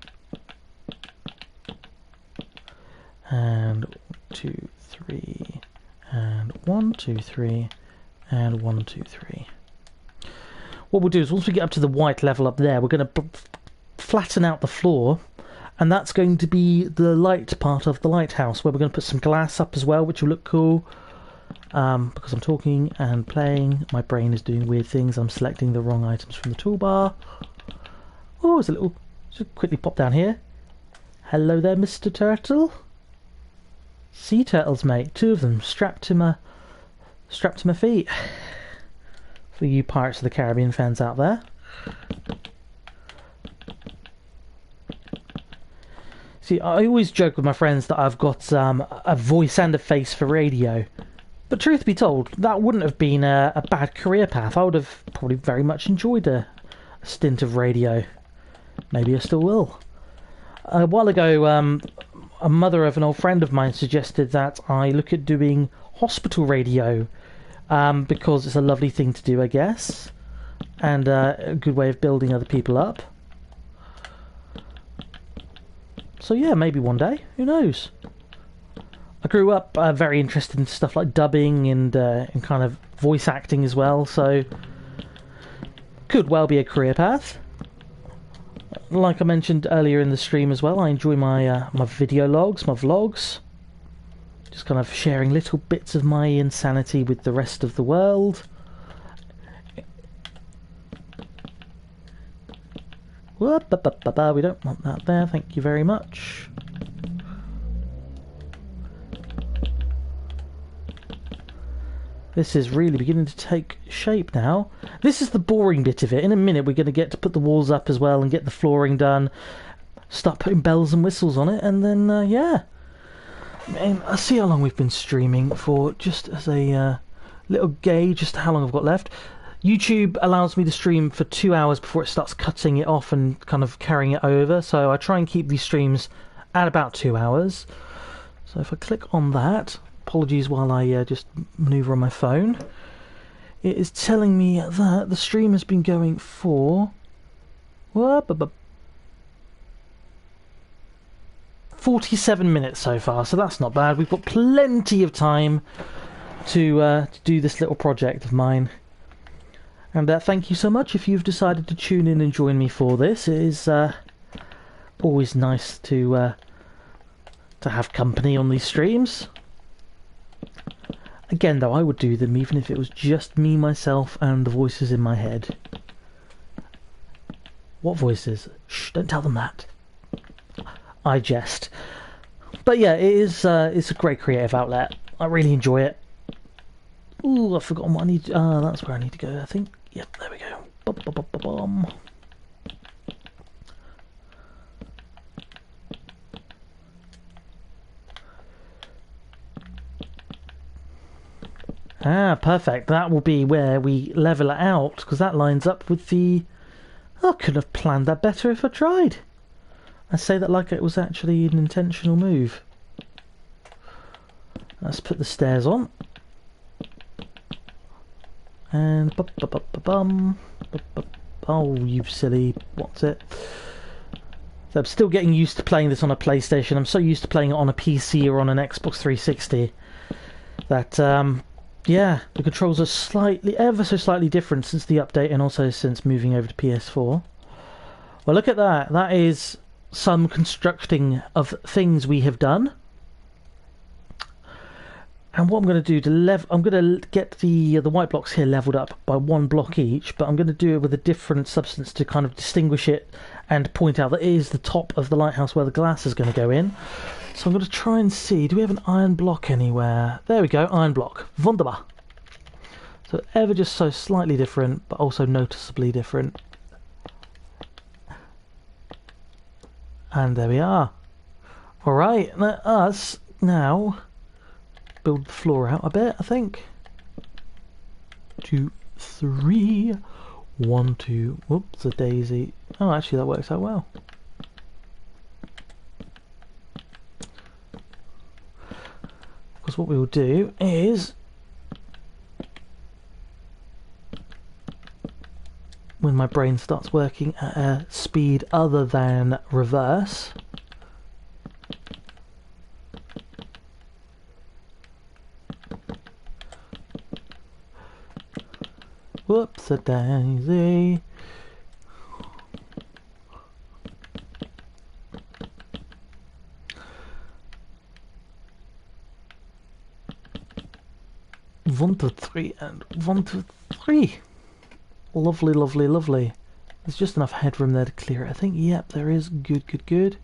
and 2, 3, and 1, 2, 3, and 1, 2, 3. What we'll do is once we get up to the white level up there, we're going to flatten out the floor, and that's going to be the light part of the lighthouse, where we're going to put some glass up as well, which will look cool. Because I'm talking and playing, my brain is doing weird things. I'm selecting the wrong items from the toolbar. Oh, there's a little... Just quickly pop down here. Hello there, Mr. Turtle. Sea turtles, mate. 2 of them strapped to my feet. For you Pirates of the Caribbean fans out there. See, I always joke with my friends that I've got a voice and a face for radio. But truth be told, that wouldn't have been a bad career path. I would have probably very much enjoyed a stint of radio. Maybe I still will. A while ago, a mother of an old friend of mine suggested that I look at doing hospital radio, because it's a lovely thing to do, I guess, and a good way of building other people up. So yeah, maybe one day, who knows? I grew up very interested in stuff like dubbing and kind of voice acting as well, so could well be a career path. Like I mentioned earlier in the stream as well, I enjoy my my video logs, my vlogs. Just kind of sharing little bits of my insanity with the rest of the world. We don't want that there, thank you very much. This is really beginning to take shape now. This is the boring bit of it. In a minute we're going to get to put the walls up as well and get the flooring done. Start putting bells and whistles on it, and then, yeah. I'll see how long we've been streaming for, just as a little gauge as to how long I've got left. YouTube allows me to stream for 2 hours before it starts cutting it off and kind of carrying it over, so I try and keep these streams at about 2 hours. So if I click on that, apologies while I just manoeuvre on my phone, it is telling me that the stream has been going for 47 minutes so far, so that's not bad. We've got plenty of time to do this little project of mine. And thank you so much if you've decided to tune in and join me for this. It is always nice to have company on these streams. Again, though, I would do them even if it was just me, myself, and the voices in my head. What voices? Shh, don't tell them that. I jest. But yeah, it is it's a great creative outlet. I really enjoy it. Ooh, I've forgotten what I need. That's where I need to go, I think. Yep, there we go. Bum. Ah, perfect. That will be where we level it out, because that lines up with the... I could have planned that better if I tried. I say that like it was actually an intentional move. Let's put the stairs on. And oh, you silly, what's it? So I'm still getting used to playing this on a PlayStation. I'm so used to playing it on a PC or on an Xbox 360 that, yeah, the controls are ever so slightly different since the update and also since moving over to PS4. Well, look at that. That is some constructing of things we have done. And what I'm going to do I'm going to get the white blocks here leveled up by 1 block each, but I'm going to do it with a different substance to kind of distinguish it and point out that it is the top of the lighthouse where the glass is going to go in. So I'm going to try and see, do we have an iron block anywhere? There we go, iron block. Wunderbar. So ever just so slightly different, but also noticeably different. And there we are. Alright, let us now build the floor out a bit, I think. 2, 3, 1, 2. Whoops, a daisy. Oh, actually that works out well. Because what we will do is, when my brain starts working at a speed other than reverse, Whoops a daisy. One, two, three, and 1, 2, 3. Lovely, lovely, lovely. There's just enough headroom there to clear it. I think, yep, there is. Good, good, good.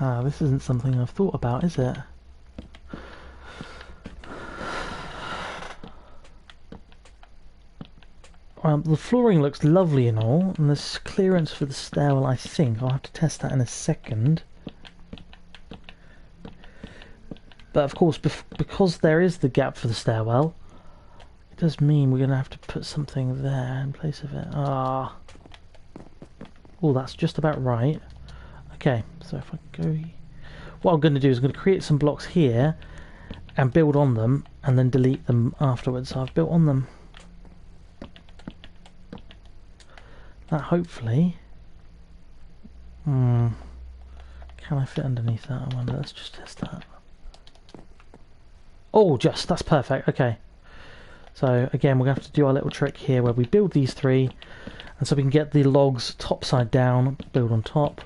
Ah, this isn't something I've thought about, is it? The flooring looks lovely and all, and there's clearance for the stairwell, I think. I'll have to test that in a second. But of course, because there is the gap for the stairwell, it does mean we're going to have to put something there in place of it. Ah. Oh, that's just about right. Okay, so if I go... What I'm going to do is I'm going to create some blocks here and build on them and then delete them afterwards. So I've built on them. That hopefully... Can I fit underneath that? I wonder. Let's just test that. Oh, that's perfect. Okay. So again, we're going to have to do our little trick here where we build these three, and so we can get the logs top side down, build on top.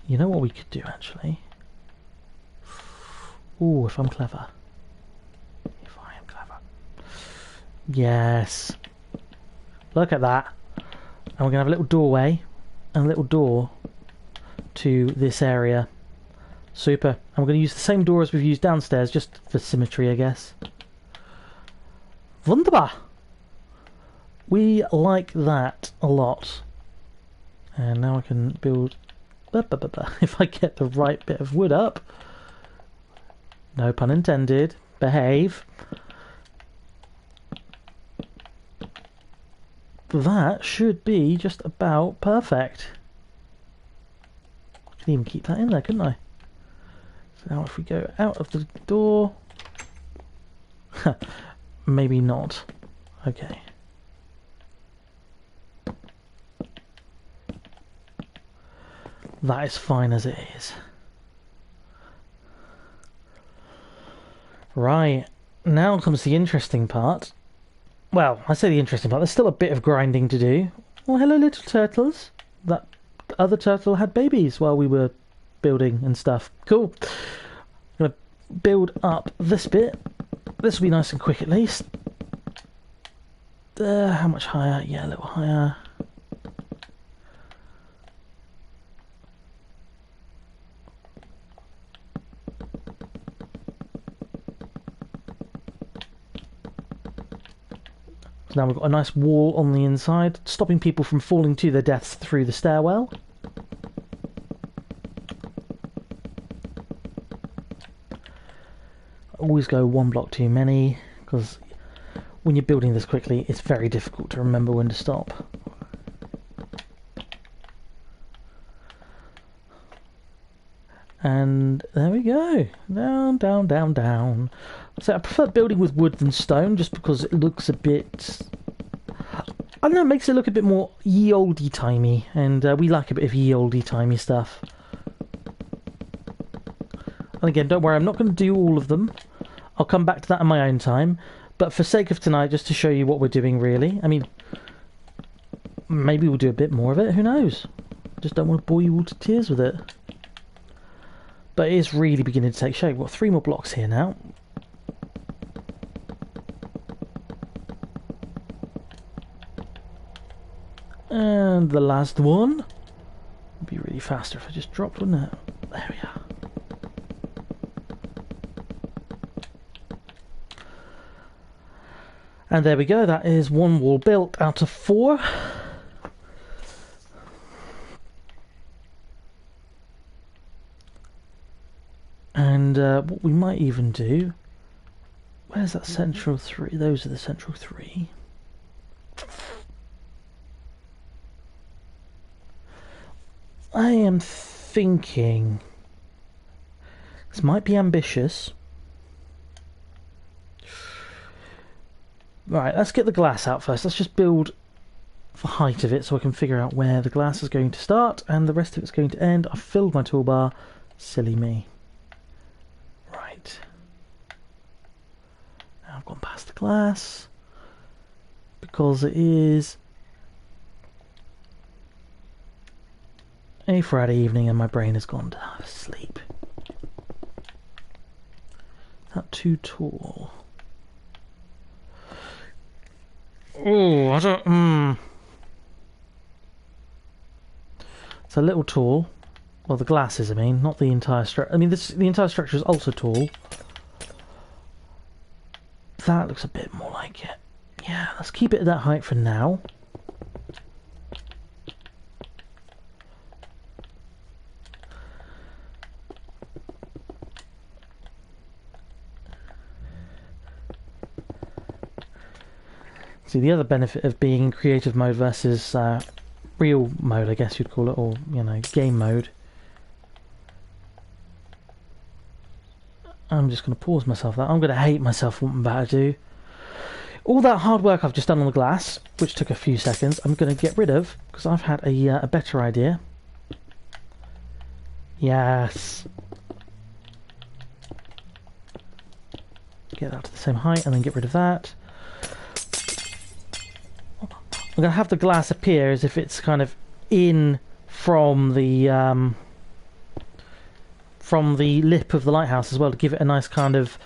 You know what we could do actually? Ooh, if I'm clever. If I am clever. Yes. Look at that. And we're going to have a little doorway and a little door to this area. Super. And we're going to use the same door as we've used downstairs, just for symmetry, I guess. Wunderbar! We like that a lot. And now I can build... If I get the right bit of wood up. No pun intended. Behave. That should be just about perfect. I can even keep that in there, couldn't I? So now if we go out of the door... Maybe not. Okay. That is fine as it is. Right, now comes the interesting part. Well, I say the interesting part, there's still a bit of grinding to do. Oh, hello little turtles. That other turtle had babies while we were building and stuff. Cool. I'm going to build up this bit. This will be nice and quick at least. How much higher? Yeah, a little higher. Now we've got a nice wall on the inside, stopping people from falling to their deaths through the stairwell. Always go one block too many, because when you're building this quickly, it's very difficult to remember when to stop. And there we go. Down, down, down, down. So I prefer building with wood than stone, just because it looks a bit... I don't know, it makes it look a bit more ye olde timey, and we like a bit of ye olde timey stuff. And again, don't worry, I'm not going to do all of them. I'll come back to that in my own time. But for sake of tonight, just to show you what we're doing, really. I mean, maybe we'll do a bit more of it, who knows? Just don't want to bore you all to tears with it. But it is really beginning to take shape. We've got 3 more blocks here now. And the last one. Would be really faster if I just dropped, wouldn't it? There we are. And there we go. That is 1 wall built out of 4. And what we might even do... Where's that central 3? Those are the central 3. I am thinking... This might be ambitious. Right, let's get the glass out first. Let's just build the height of it so I can figure out where the glass is going to start and the rest of it's going to end. I've filled my toolbar. Silly me. Right. Now I've gone past the glass because it is a Friday evening and my brain has gone to sleep. Not too tall. Oh, I don't... It's a little tall. Well, the glasses, I mean, not the entire structure. I mean, the entire structure is also tall. That looks a bit more like it. Yeah, let's keep it at that height for now. See, the other benefit of being in creative mode versus real mode, I guess you'd call it, or, you know, game mode. I'm just going to pause myself there. I'm going to hate myself for what I'm about to do. All that hard work I've just done on the glass, which took a few seconds, I'm going to get rid of, because I've had a better idea. Yes. Get that to the same height, and then get rid of that. I'm going to have the glass appear as if it's kind of in from the lip of the lighthouse as well, to give it a nice kind of...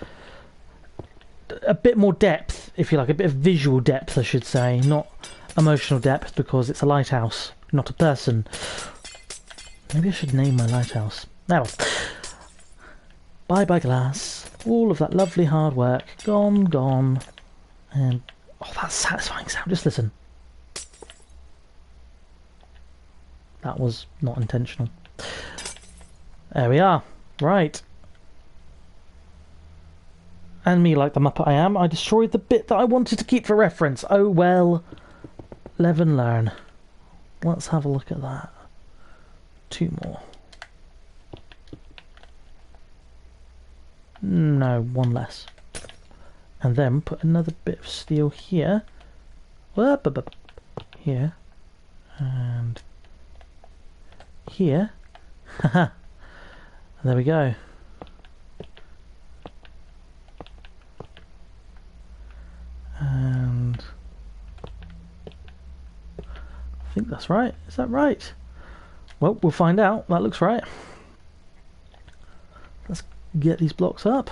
a bit more depth, if you like, a bit of visual depth, I should say, not emotional depth, because it's a lighthouse, not a person. Maybe I should name my lighthouse. Now, bye-bye glass. All of that lovely hard work, gone. And, oh, that's satisfying sound, just listen. That was not intentional. There we are. Right. And me, like the Muppet I am, I destroyed the bit that I wanted to keep for reference. Oh well. Live and learn. Let's have a look at that. 2 more. No, 1 less. And then put another bit of steel here. Here. And here. Haha. There we go. And I think that's right. Is that right? Well, we'll find out. That looks right. Let's get these blocks up.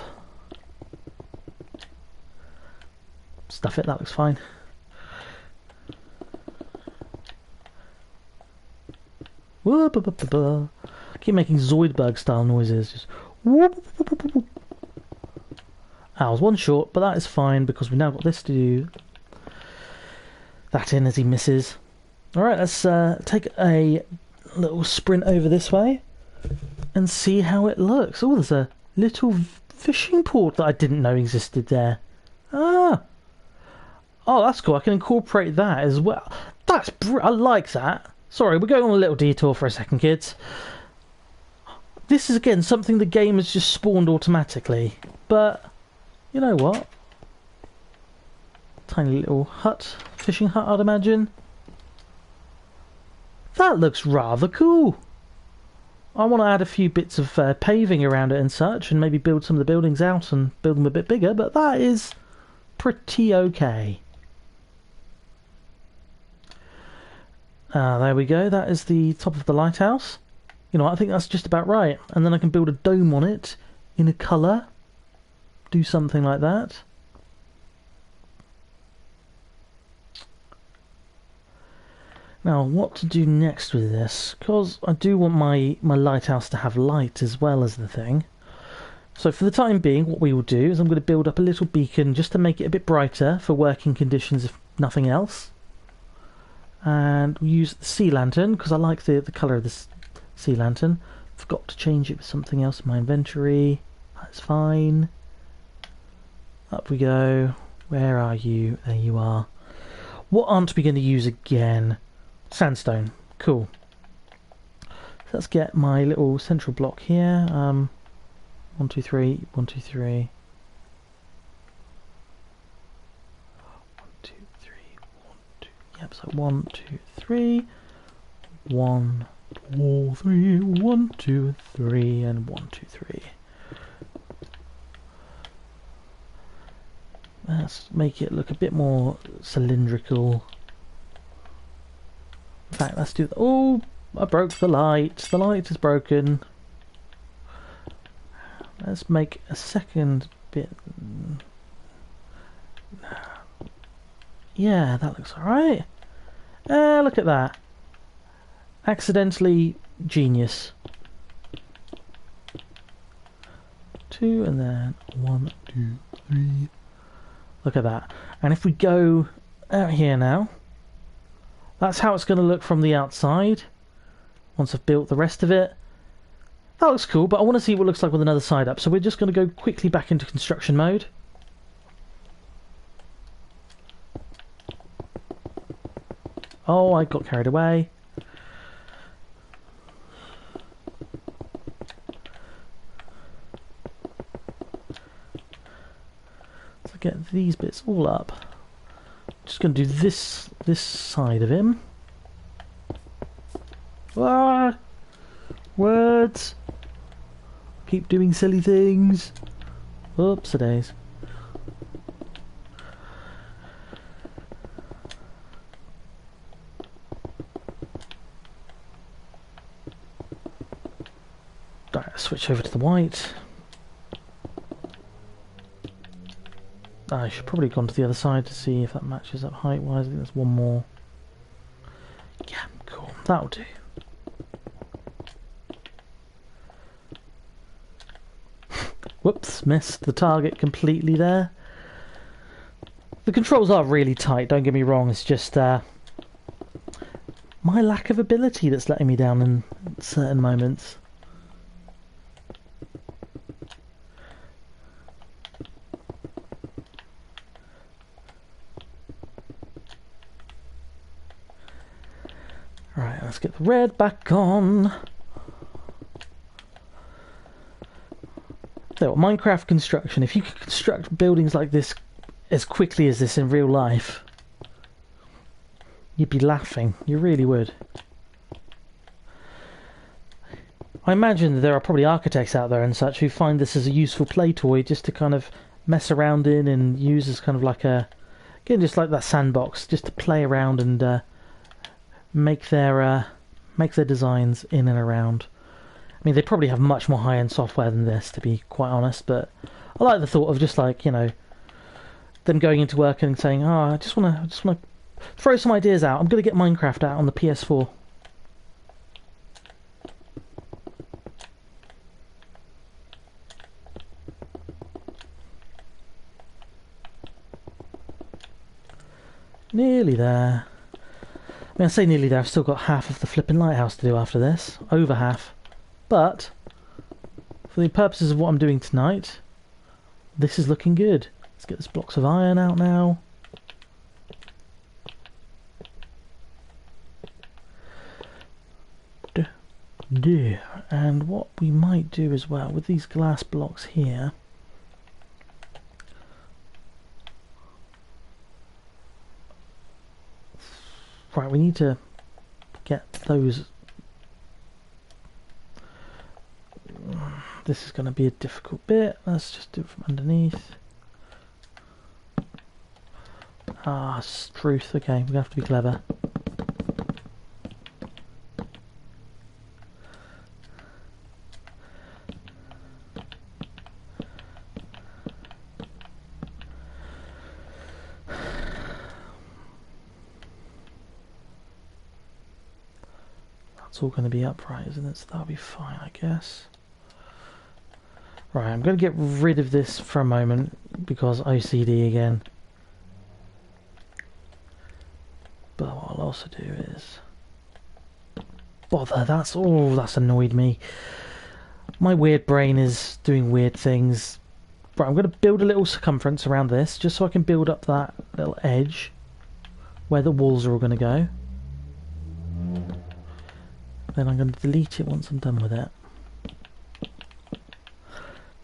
Stuff it, that looks fine. I keep making Zoidberg style noises. Just I was 1 short, but that is fine because we've now got this to do. That in as he misses. Alright, let's take a little sprint over this way and see how it looks. Oh, there's a little fishing port that I didn't know existed there. Ah! Oh, that's cool. I can incorporate that as well. That's I like that. Sorry, we're going on a little detour for a second, kids. This is, again, something the game has just spawned automatically. But, you know what? Tiny little hut. Fishing hut, I'd imagine. That looks rather cool. I want to add a few bits of paving around it and such, and maybe build some of the buildings out and build them a bit bigger, but that is pretty okay. There we go. That is the top of the lighthouse. You know, I think that's just about right. And then I can build a dome on it in a colour. Do something like that. Now, what to do next with this? Because I do want my lighthouse to have light as well as the thing. So for the time being, what we will do is I'm going to build up a little beacon just to make it a bit brighter for working conditions, if nothing else. And we'll use the sea lantern because I like the colour of this sea lantern. Forgot to change it with something else in my inventory. That's fine. Up we go. Where are you? There you are. What aren't we going to use again? Sandstone. Cool. So let's get my little central block here. 1, 2, 3. 1, 2, 3. 1, 2, 3. 1, 2. step. So 1, 2, 3, 1, 2, 3, 1, 2, 3, and 1, 2, 3. Let's make it look a bit more cylindrical. In fact, let's do that. Oh, I broke the light. The light is broken. Let's make a second bit. Yeah, that looks alright. Look at that. Accidentally genius. 2 and then 1, 2, 3. Look at that. And if we go out here now, that's how it's going to look from the outside once I've built the rest of it. That looks cool, but I want to see what it looks like with another side up. So we're just going to go quickly back into construction mode. Oh, I got carried away. So get these bits all up. Just going to do this side of him. Ah! Words! Keep doing silly things. Oops-a-days. Right, switch over to the white. I should probably have gone to the other side to see if that matches up height-wise. I think there's one more. Yeah, cool. That'll do. Whoops, missed the target completely there. The controls are really tight, don't get me wrong. It's just my lack of ability that's letting me down in certain moments. Right, let's get the red back on. So, Minecraft construction. If you could construct buildings like this as quickly as this in real life, you'd be laughing. You really would. I imagine that there are probably architects out there and such who find this as a useful play toy just to kind of mess around in and use as kind of like a... Again, just like that sandbox, just to play around and make their designs in and around. I mean, they probably have much more high-end software than this, to be quite honest, but I like the thought of just like, you know, them going into work and saying, "Oh, I just want to throw some ideas out. I'm going to get Minecraft out on the PS4." Nearly there. I mean, I say nearly there. I've still got half of the flipping lighthouse to do after this. Over half. But for the purposes of what I'm doing tonight, this is looking good. Let's get these blocks of iron out now. And what we might do as well with these glass blocks here, right, we need to get those. This is going to be a difficult bit. Let's just do it from underneath. Ah, struth. Okay, we're going to have to be clever. That's all going to be upright, isn't it? So that'll be fine, I guess. Right, I'm going to get rid of this for a moment because OCD again. But what I'll also do is... Bother, that's annoyed me. My weird brain is doing weird things. Right, I'm going to build a little circumference around this just so I can build up that little edge where the walls are all going to go. Then I'm going to delete it once I'm done with it.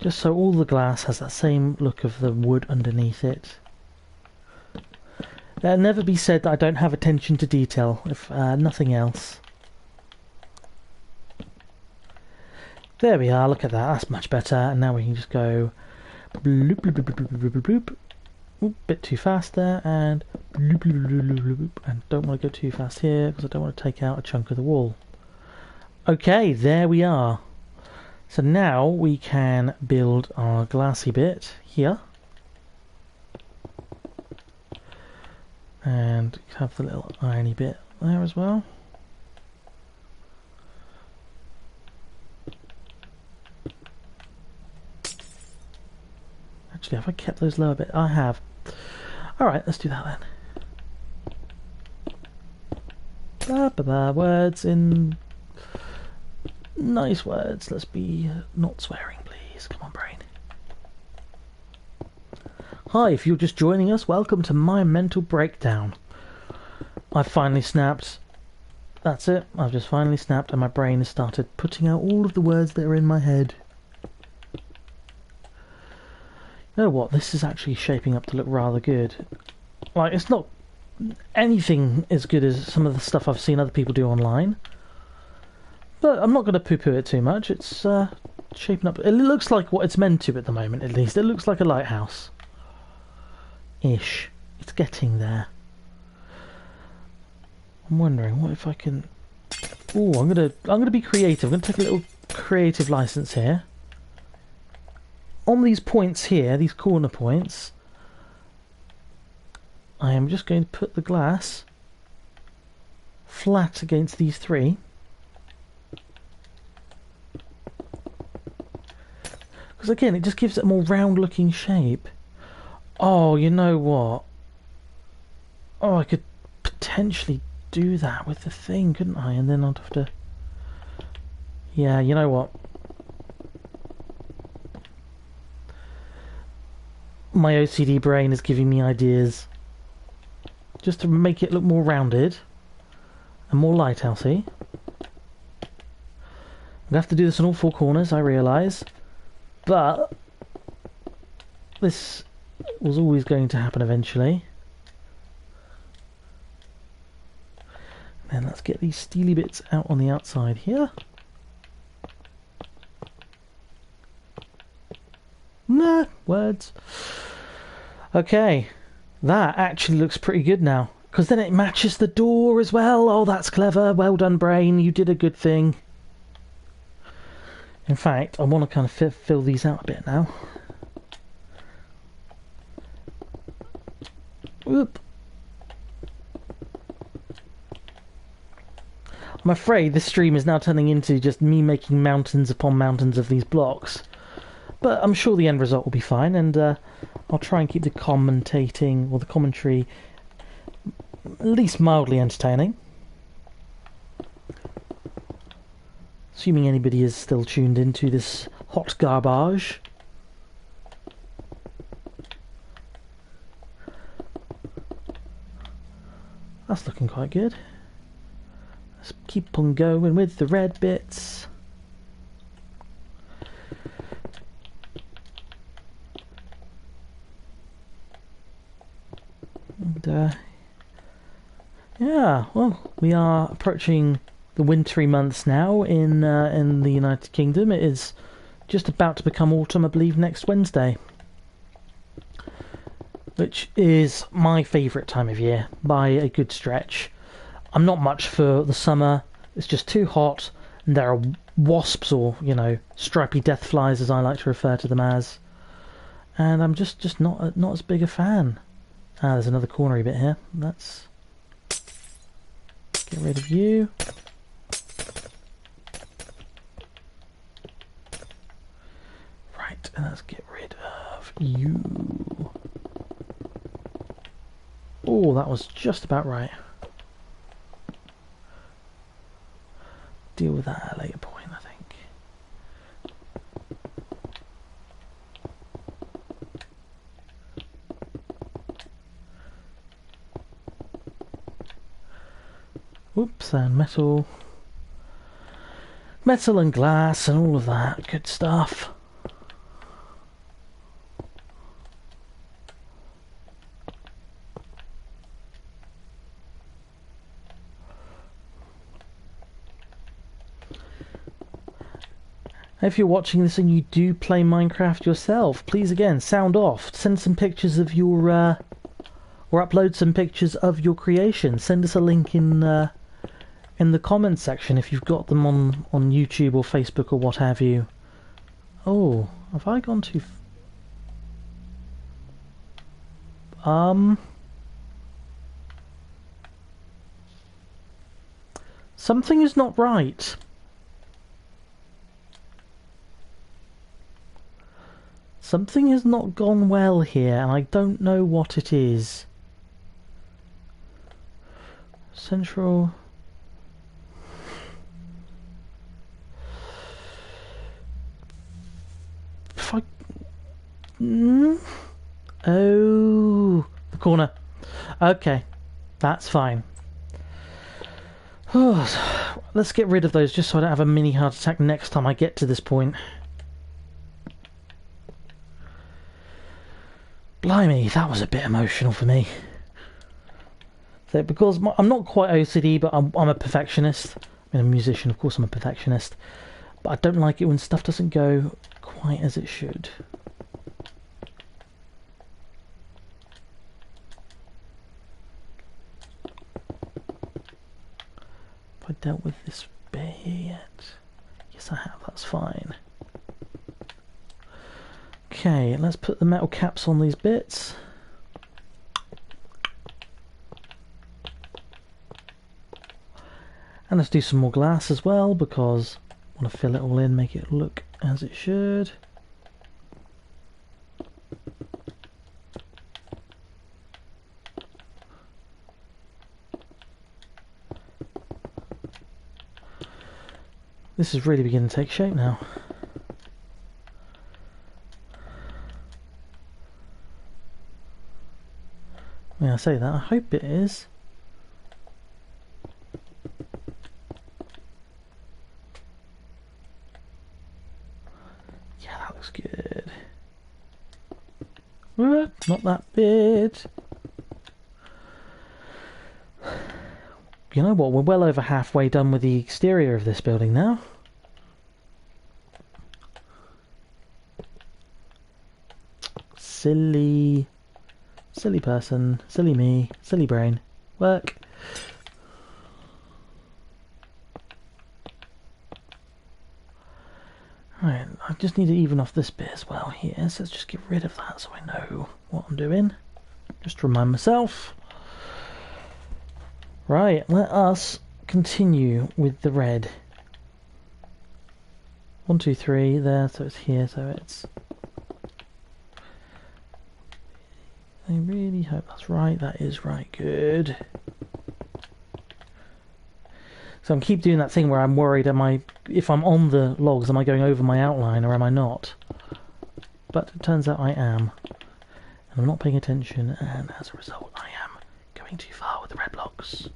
Just so all the glass has that same look of the wood underneath it. There'll never be said that I don't have attention to detail, if nothing else. There we are, look at that, that's much better. And now we can just go bloop, bloop, bloop, bloop, bloop, bloop, bloop. Ooh, bit too fast there, and bloop, bloop, bloop, bloop, bloop, bloop. And don't want to go too fast here, because I don't want to take out a chunk of the wall. Okay, there we are. So now we can build our glassy bit here. And have the little irony bit there as well. Actually, have I kept those lower bits? I have. Alright, let's do that then. Blah, blah, blah. Words in... Nice words. Let's be not swearing, please. Come on, brain. Hi, if you're just joining us, welcome to my mental breakdown. I've finally snapped. That's it. I've just finally snapped and my brain has started putting out all of the words that are in my head. You know what? This is actually shaping up to look rather good. Like, it's not anything as good as some of the stuff I've seen other people do online. But I'm not going to poo-poo it too much. It's shaping up. It looks like what it's meant to at the moment, at least. It looks like a lighthouse. Ish. It's getting there. I'm wondering what if I can. Oh, I'm gonna be creative. I'm gonna take a little creative license here. On these points here, these corner points, I am just going to put the glass flat against these three. Because again, it just gives it a more round-looking shape. Oh, you know what? Oh, I could potentially do that with the thing, couldn't I? And then I'd have to... Yeah, you know what? My OCD brain is giving me ideas. Just to make it look more rounded and more lighthousey. I'm going to have to do this on all four corners, I realise. But this was always going to happen eventually. And let's get these steely bits out on the outside here. Nah, words. Okay, that actually looks pretty good now. Because then it matches the door as well. Oh, that's clever. Well done, brain. You did a good thing. In fact, I want to kind of fill these out a bit now. Whoop. I'm afraid this stream is now turning into just me making mountains upon mountains of these blocks. But I'm sure the end result will be fine, and I'll try and keep the commentating, or the commentary, at least mildly entertaining. Assuming anybody is still tuned into this hot garbage. That's looking quite good. Let's keep on going with the red bits. And, yeah, well, we are approaching the wintry months now in the United Kingdom. It is just about to become autumn, I believe, next Wednesday. Which is my favourite time of year, by a good stretch. I'm not much for the summer. It's just too hot, and there are wasps, or, you know, stripy death flies, as I like to refer to them as. And I'm just not as big a fan. Ah, there's another cornery bit here. Let's get rid of you. Right, and let's get rid of you. Oh, that was just about right. Deal with that at a later point, I think. Whoops, and metal. Metal and glass and all of that good stuff. If you're watching this and you do play Minecraft yourself, please again, sound off. Send some pictures of your, or upload some pictures of your creation. Send us a link in the comments section if you've got them on YouTube or Facebook or what have you. Oh, have I gone too... Something is not right. Something has not gone well here, and I don't know what it is. Central... If I... Oh, the corner. Okay, that's fine. Let's get rid of those just so I don't have a mini heart attack next time I get to this point. Blimey, that was a bit emotional for me. So because I'm not quite OCD, but I'm a perfectionist. I mean, a musician, of course I'm a perfectionist. But I don't like it when stuff doesn't go quite as it should. Have I dealt with this bit here yet? Yes, I have. That's fine. Okay, let's put the metal caps on these bits. And let's do some more glass as well, because I want to fill it all in, make it look as it should. This is really beginning to take shape now. When I say that, I hope it is. Yeah, that looks good. Not that bit. You know what, we're well over halfway done with the exterior of this building now. Silly person, silly me, silly brain. Work. Right, I just need to even off this bit as well here, so let's just get rid of that so I know what I'm doing. Just to remind myself. Right, let us continue with the red. 1, 2, 3 there, so it's here, so it's... I really hope that's right. That is right. Good. So I keep doing that thing where I'm worried, if I'm on the logs, am I going over my outline or am I not? But it turns out I am. And I'm not paying attention, and as a result I am going too far with the red blocks.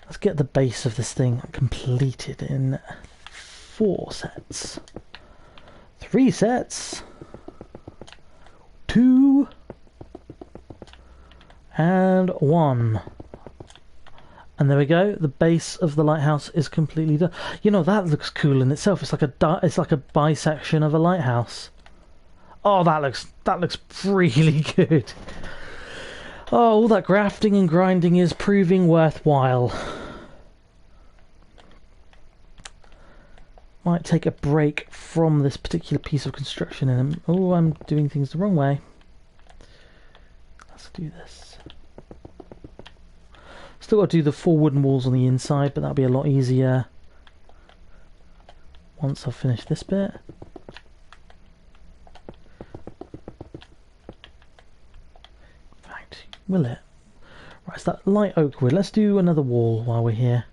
Let's get the base of this thing completed in 4 sets. 3 sets. 2 and 1. And there we go. The base of the lighthouse is completely done. You know, that looks cool in itself. It's like a bisection of a lighthouse. Oh, that looks really good. Oh, all that grafting and grinding is proving worthwhile. Might take a break from this particular piece of construction and oh, I'm doing things the wrong way. Let's do this. Still got to do the 4 wooden walls on the inside, but that'll be a lot easier once I've finished this bit. In fact, will it? Right, it's that light oak wood. Let's do another wall while we're here.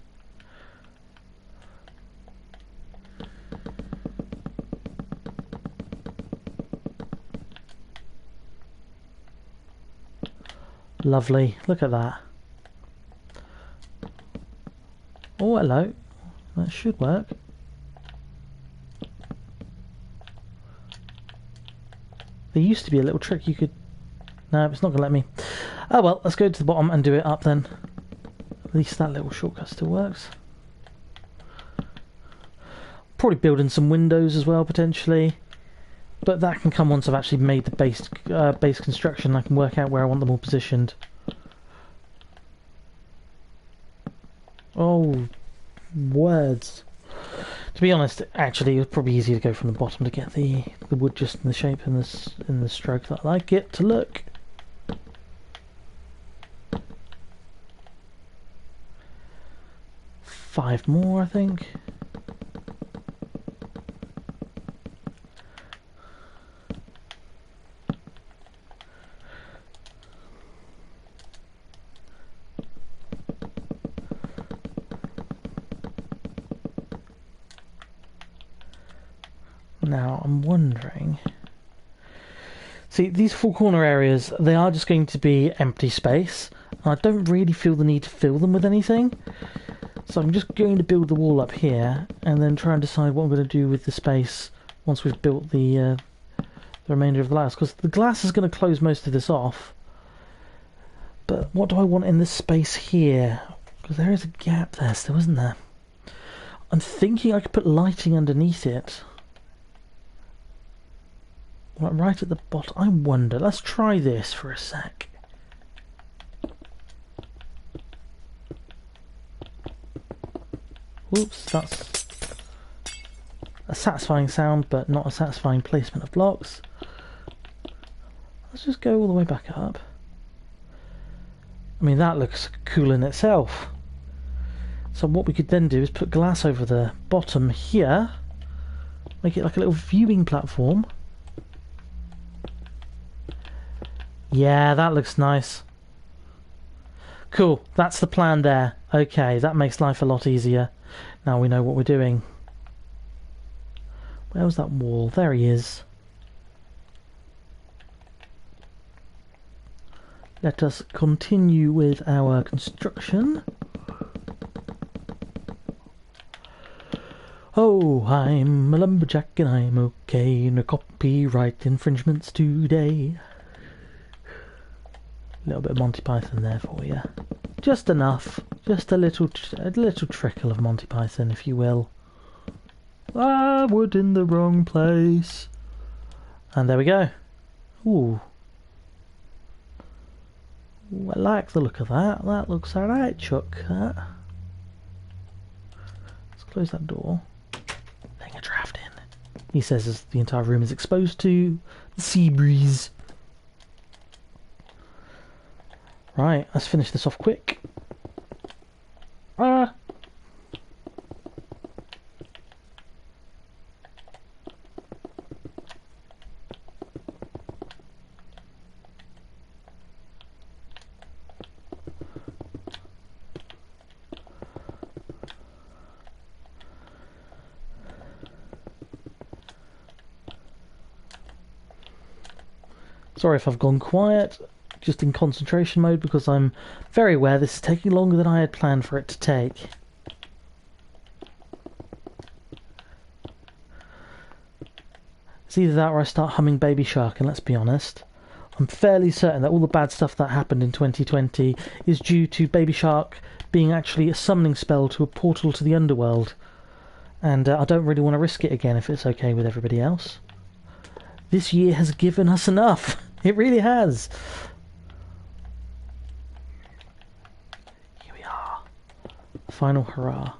Lovely, look at that. Oh, hello. That should work. There used to be a little trick you could... No, it's not going to let me. Oh well, let's go to the bottom and do it up then. At least that little shortcut still works. Probably build in some windows as well, potentially. But that can come once I've actually made the base construction. I can work out where I want them all positioned. Oh, words. To be honest, actually, it's probably easier to go from the bottom to get the wood just in the shape and in the stroke that I like it to look. Five more, I think. Now, I'm wondering... See, these four corner areas, they are just going to be empty space. And I don't really feel the need to fill them with anything. So I'm just going to build the wall up here, and then try and decide what I'm going to do with the space once we've built the remainder of the glass. Because the glass is going to close most of this off. But what do I want in this space here? Because there is a gap there still, isn't there? I'm thinking I could put lighting underneath it. Right at the bottom. I wonder. Let's try this for a sec. Whoops, that's a satisfying sound, but not a satisfying placement of blocks. Let's just go all the way back up. I mean, that looks cool in itself. So what we could then do is put glass over the bottom here. Make it like a little viewing platform. Yeah, that looks nice. Cool, that's the plan there. Okay, that makes life a lot easier. Now we know what we're doing. Where was that wall? There he is. Let us continue with our construction. Oh, I'm a lumberjack and I'm okay. No copyright infringements today. A little bit of Monty Python there for you. Just enough. Just a little trickle of Monty Python, if you will. Ah, wood in the wrong place. And there we go. Ooh. Ooh, I like the look of that. That looks alright, Chuck. Let's close that door. Letting a draft in. He says as the entire room is exposed to the sea breeze. Right, let's finish this off quick. Ah! Sorry if I've gone quiet. Just in concentration mode because I'm very aware this is taking longer than I had planned for it to take. It's either that or I start humming Baby Shark, and let's be honest, I'm fairly certain that all the bad stuff that happened in 2020 is due to Baby Shark being actually a summoning spell to a portal to the underworld. And I don't really want to risk it again if it's okay with everybody else. This year has given us enough. It really has. Final hurrah.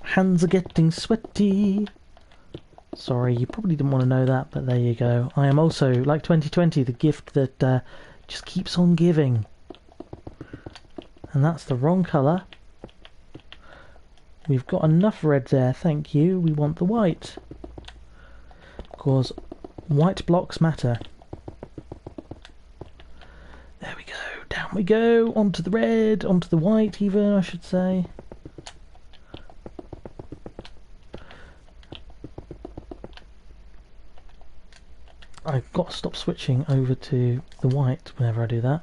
Hands are getting sweaty. Sorry, you probably didn't want to know that, but there you go. I am also, like 2020, the gift that just keeps on giving. And that's the wrong colour. We've got enough red there, thank you. We want the white. Because white blocks matter. There we go. Down we go, onto the red, onto the white even, I should say. I've got to stop switching over to the white whenever I do that.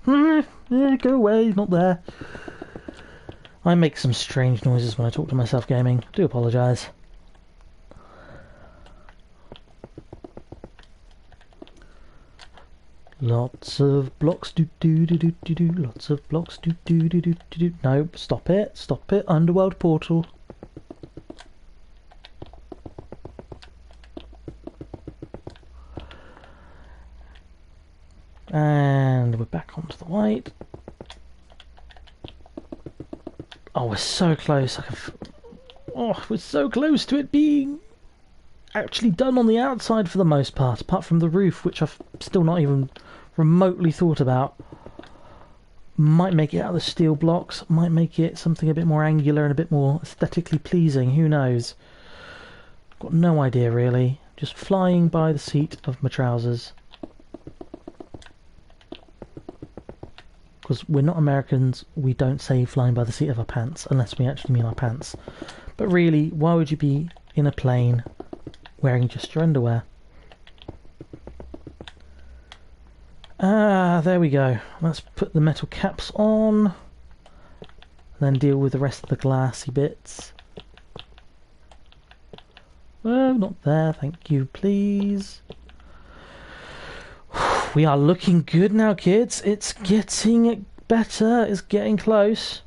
There we go. Go away, not there. I make some strange noises when I talk to myself gaming. I do apologise. Lots of blocks, do do do do do do. Lots of blocks, do do do do do do. No, stop it, stop it. Underworld portal. And we're back onto the white. Oh, we're so close. Oh, we're so close to it being actually done on the outside for the most part, apart from the roof, which I've still not even remotely thought about. Might make it out of the steel blocks, might make it something a bit more angular and a bit more aesthetically pleasing, who knows. Got no idea really, just flying by the seat of my trousers. Because we're not Americans, we don't say flying by the seat of our pants, unless we actually mean our pants. But really, why would you be in a plane wearing just your underwear? Ah, there we go. Let's put the metal caps on. Then deal with the rest of the glassy bits. Oh, not there, thank you, please. We are looking good now, kids. It's getting better. It's getting close.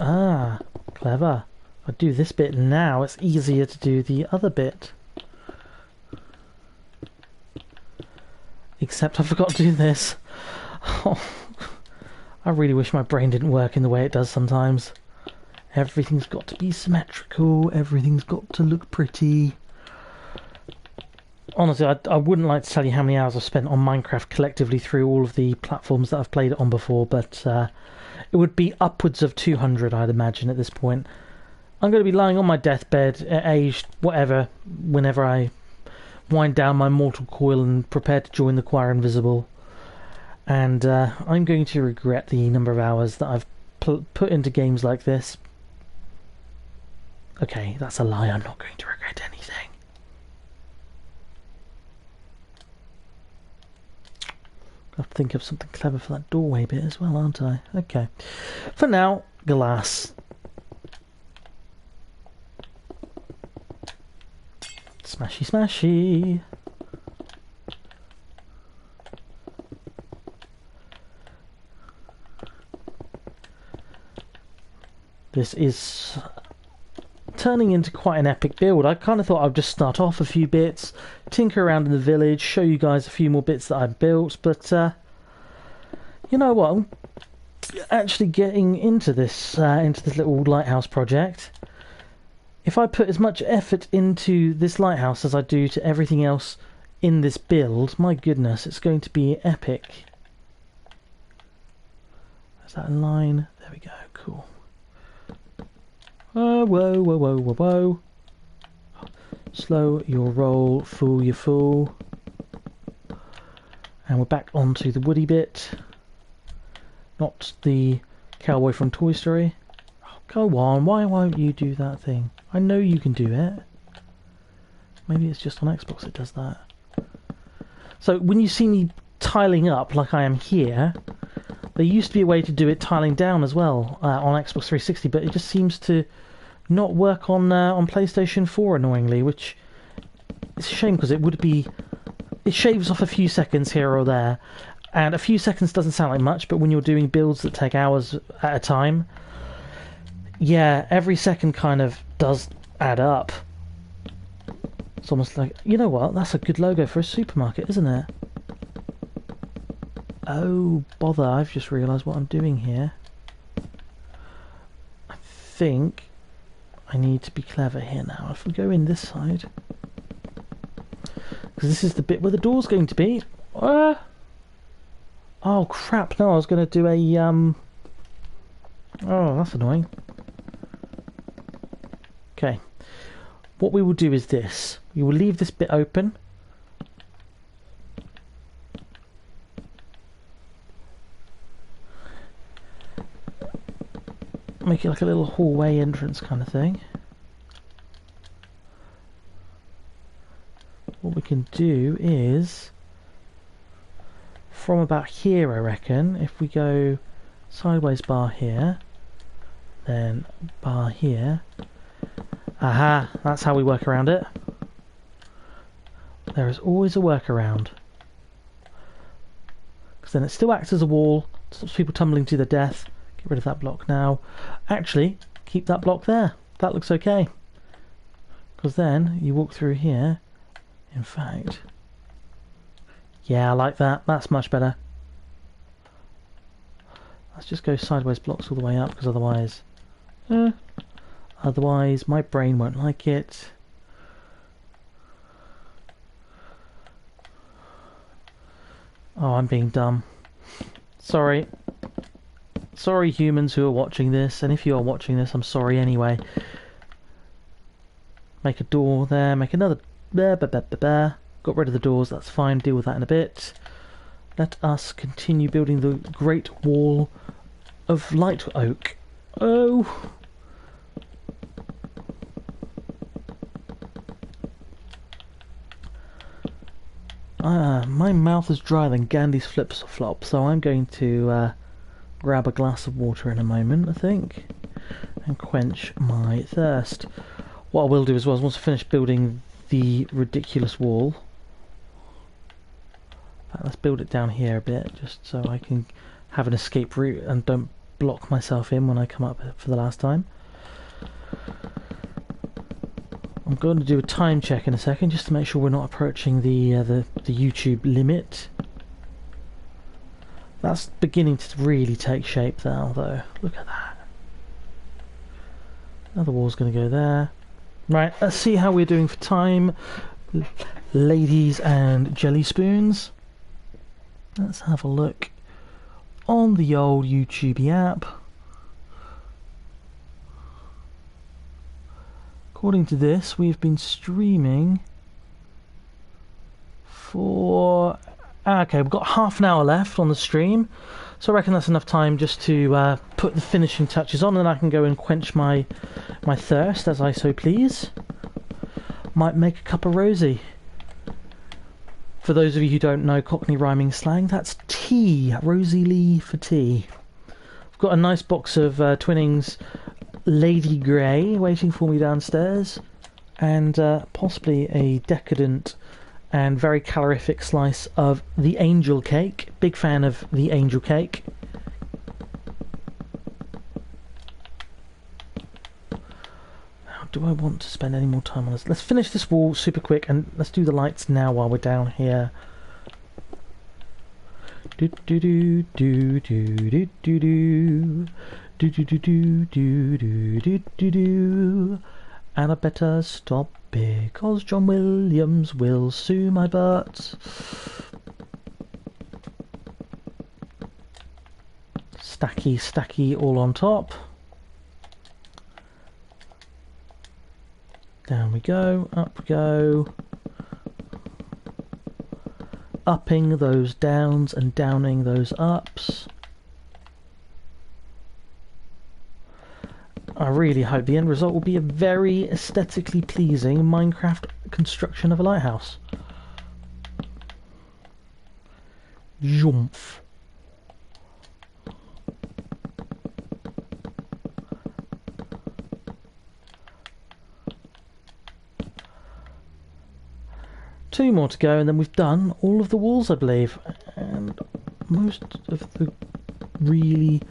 Ah, clever. If I do this bit now, it's easier to do the other bit. Except I forgot to do this. Oh, I really wish my brain didn't work in the way it does sometimes. Everything's got to be symmetrical, everything's got to look pretty. Honestly, I wouldn't like to tell you how many hours I've spent on Minecraft collectively through all of the platforms that I've played it on before, but it would be upwards of 200, I'd imagine, at this point. I'm going to be lying on my deathbed at age whatever, whenever I wind down my mortal coil and prepare to join the Choir Invisible. And I'm going to regret the number of hours that I've put into games like this. Okay, that's a lie. I'm not going to regret anything. I have to think of something clever for that doorway bit as well, aren't I? Okay. For now, glass. Smashy, smashy. This is turning into quite an epic build. I kind of thought I'd just start off a few bits, tinker around in the village, show you guys a few more bits that I've built, but you know what? I'm actually getting into this little lighthouse project. If I put as much effort into this lighthouse as I do to everything else in this build, my goodness, it's going to be epic. Is that a line? There we go, cool. Whoa, whoa, whoa, whoa, whoa, whoa. Slow your roll, fool you fool. And we're back onto the woody bit. Not the cowboy from Toy Story. Oh, go on, why won't you do that thing? I know you can do it. Maybe it's just on Xbox it does that. So when you see me tiling up like I am here, there used to be a way to do it tiling down as well on Xbox 360, but it just seems to not work on PlayStation 4 annoyingly, which is a shame because it shaves off a few seconds here or there, and a few seconds doesn't sound like much, but when you're doing builds that take hours at a time, yeah, every second kind of does add up. It's almost like, you know what, that's a good logo for a supermarket, isn't it? Oh, bother, I've just realised what I'm doing here. I think I need to be clever here now. If we go in this side, because this is the bit where the door's going to be. Oh crap, no, I was going to do a oh, that's annoying. Okay, what we will do is this. We will leave this bit open. Make it like a little hallway entrance kind of thing. What we can do is, from about here I reckon, if we go Sideways bar here. Then bar here. Aha, that's how we work around it. There is always a workaround. Because then it still acts as a wall, stops people tumbling to their death. Get rid of that block now. Actually, keep that block there. That looks okay. Because then you walk through here. In fact, yeah, I like that. That's much better. Let's just go sideways blocks all the way up, because otherwise my brain won't like it. Oh, I'm being dumb. Sorry. Sorry, humans who are watching this, and if you are watching this, I'm sorry anyway. Make a door there, make another... Got rid of the doors, that's fine, deal with that in a bit. Let us continue building the Great Wall of Light Oak. Oh! My mouth is drier than Gandhi's flip-flop, so I'm going to grab a glass of water in a moment, I think, and quench my thirst. What I will do as well is once I finish building the ridiculous wall, let's build it down here a bit, just so I can have an escape route and don't block myself in when I come up for the last time. I'm going to do a time check in a second, just to make sure we're not approaching the YouTube limit. That's beginning to really take shape now, though. Look at that. Another wall's going to go there. Right, let's see how we're doing for time, ladies and jelly spoons. Let's have a look on the old YouTube app. According to this, we've been streaming for... Okay, we've got half an hour left on the stream, so I reckon that's enough time just to put the finishing touches on, and then I can go and quench my thirst as I so please. Might make a cup of rosy. For those of you who don't know Cockney rhyming slang, that's tea. Rosy Lee for tea. I've got a nice box of Twinings Lady Grey waiting for me downstairs, and possibly a decadent and very calorific slice of the angel cake. Big fan of the angel cake. Now, do I want to spend any more time on this? Let's finish this wall super quick, and let's do the lights now while we're down here. Do do do do do do do do. Do do do do do do do do do. And I better stop because John Williams will sue my butt. Stacky, stacky all on top. Down we go, up we go. Upping those downs and downing those ups. I really hope the end result will be a very aesthetically pleasing Minecraft construction of a lighthouse. Jump. Two more to go, and then we've done all of the walls, I believe, and most of the really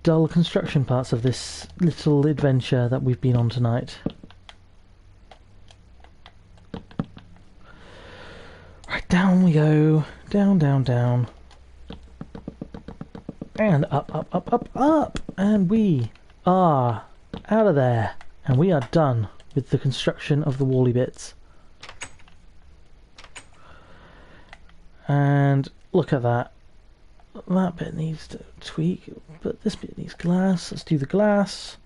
dull construction parts of this little adventure that we've been on tonight. Right, down we go. Down, down, down. And up, up, up, up, up! And we are out of there. And we are done with the construction of the wally bits. And look at that. That bit needs to tweak, but this bit needs glass. Let's do the glass.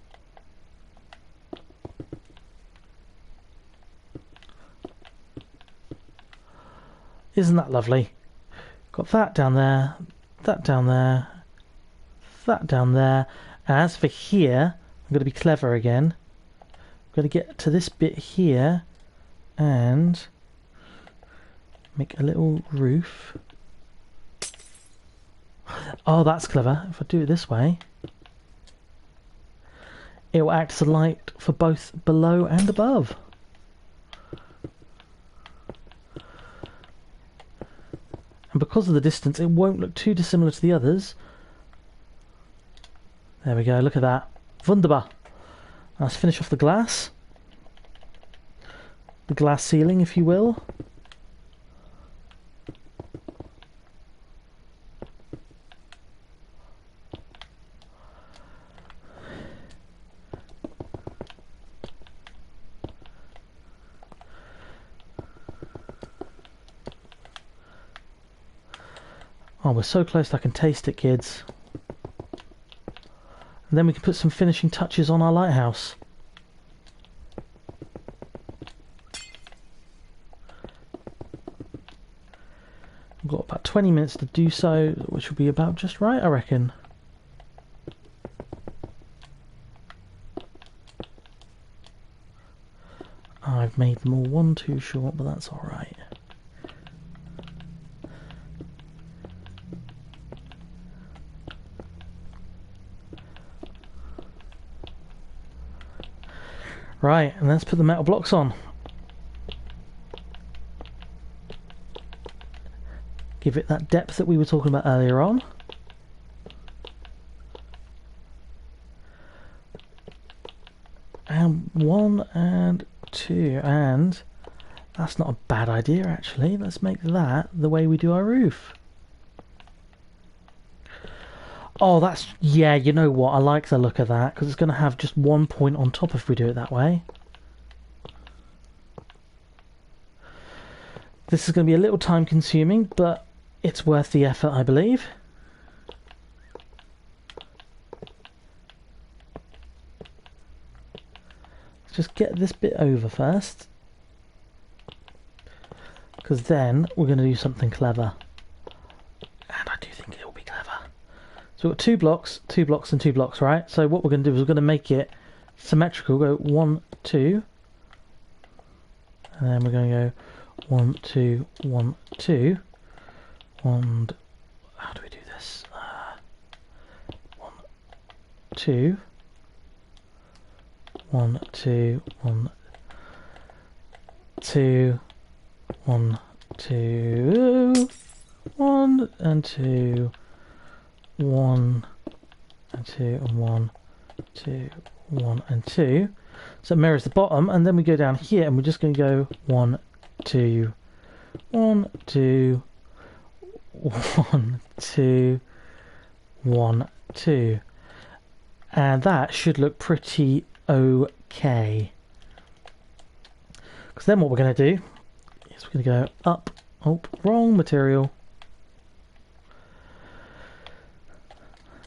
Isn't that lovely? Got that down there, that down there, that down there. And as for here, I'm going to be clever again. I'm going to get to this bit here and make a little roof. Oh, that's clever. If I do it this way, it will act as a light for both below and above. And because of the distance, it won't look too dissimilar to the others. There we go, look at that. Wunderbar. Let's finish off the glass. The glass ceiling, if you will. Oh, we're so close I can taste it, kids. And then we can put some finishing touches on our lighthouse. We've got about 20 minutes to do so, which will be about just right, I reckon. I've made them all one too short, but that's alright. Right, and let's put the metal blocks on. Give it that depth that we were talking about earlier on. And 1 and 2, and that's not a bad idea actually. Let's make that the way we do our roof. Oh, that's, yeah, you know what, I like the look of that, because it's going to have just one point on top if we do it that way. This is going to be a little time consuming, but it's worth the effort, I believe. Let's just get this bit over first, because then we're going to do something clever. And I do think it'll be clever. So we've got 2 blocks, 2 blocks and 2 blocks, right? So what we're going to do is we're going to make it symmetrical. Go 1, 2. And then we're going to go 1, 2, 1, 2. And how do we do this? 1, 2. 1, 2, 1, 2. 1, 2. 1 and 2. 1 and 2 and 1, 2, 1 and 2. So it mirrors the bottom, and then we go down here and we're just going to go 1, 2, 1, 2, 1, 2, 1, 2. And that should look pretty okay. Because then what we're going to do is we're going to go up. Oh, wrong material.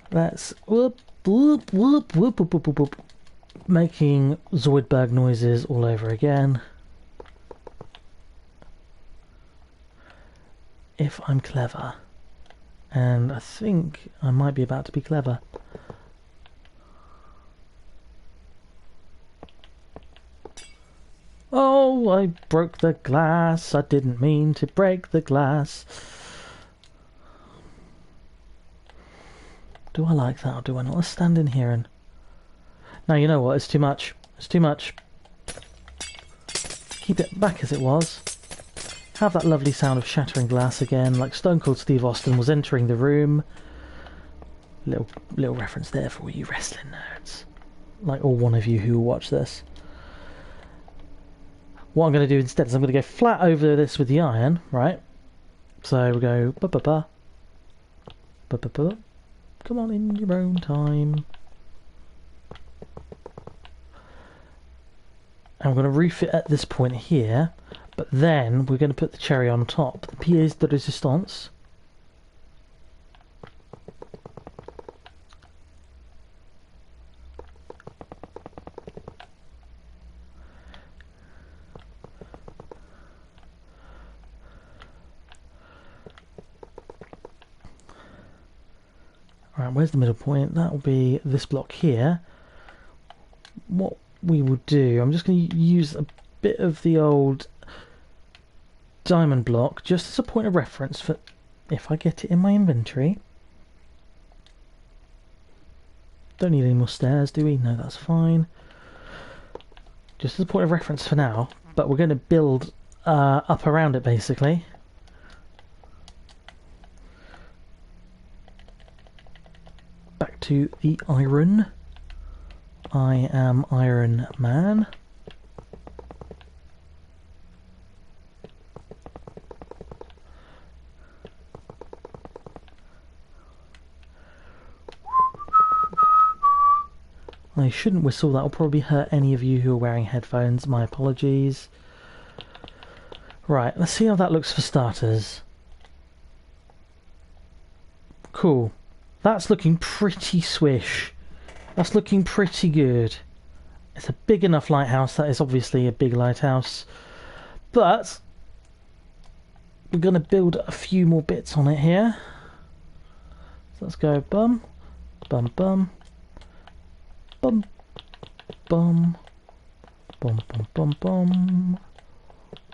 That's whoop, whoop, whoop, whoop, whoop, whoop, whoop, making Zoidberg noises all over again. If I'm clever, and I think I might be about to be clever. Oh, I broke the glass. I didn't mean to break the glass. Do I like that or do I not? Let's stand in here and... No, you know what? It's too much. It's too much. Keep it back as it was. Have that lovely sound of shattering glass again, like Stone Cold Steve Austin was entering the room. Little reference there for all you wrestling nerds. Like all one of you who will watch this. What I'm going to do instead is I'm going to go flat over this with the iron, right? So we go ba-ba-ba. Ba-ba-ba. Come on in your own time. And we're going to roof it at this point here, but then we're going to put the cherry on top. The pièce de résistance. Right, where's the middle point? That will be this block here. What we will do, I'm just going to use a bit of the old diamond block just as a point of reference for if I get it in my inventory. Don't need any more stairs, do we? No, that's fine. Just as a point of reference for now, but we're going to build up around it, basically. Back to the iron. I am Iron Man. I shouldn't whistle, that will probably hurt any of you who are wearing headphones, my apologies. Right, let's see how that looks for starters. Cool. That's looking pretty swish. That's looking pretty good. It's a big enough lighthouse, that is obviously a big lighthouse. But we're going to build a few more bits on it here. So let's go bum, bum, bum. Bum, bum, bum, bum, bum, bum.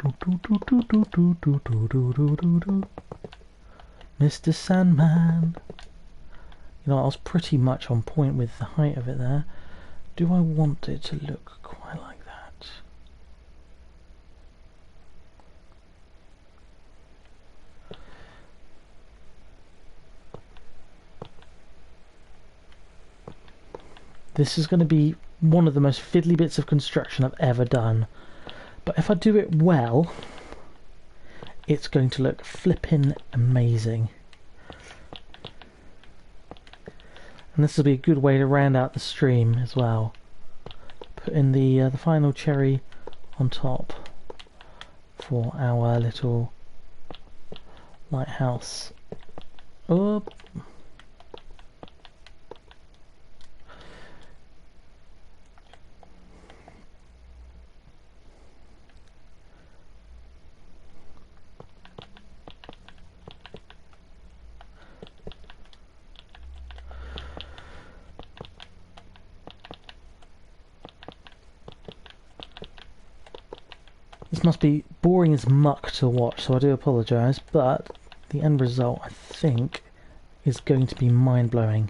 Do, do, do, do, do, do, do, do, do, do, do. Mr. Sandman. You know, I was pretty much on point with the height of it there. Do I want it to look quite like that? This is going to be one of the most fiddly bits of construction I've ever done. But if I do it well, it's going to look flippin' amazing. And this will be a good way to round out the stream as well. Put in the final cherry on top for our little lighthouse. Oh. This must be boring as muck to watch, so I do apologise, but the end result, I think, is going to be mind-blowing.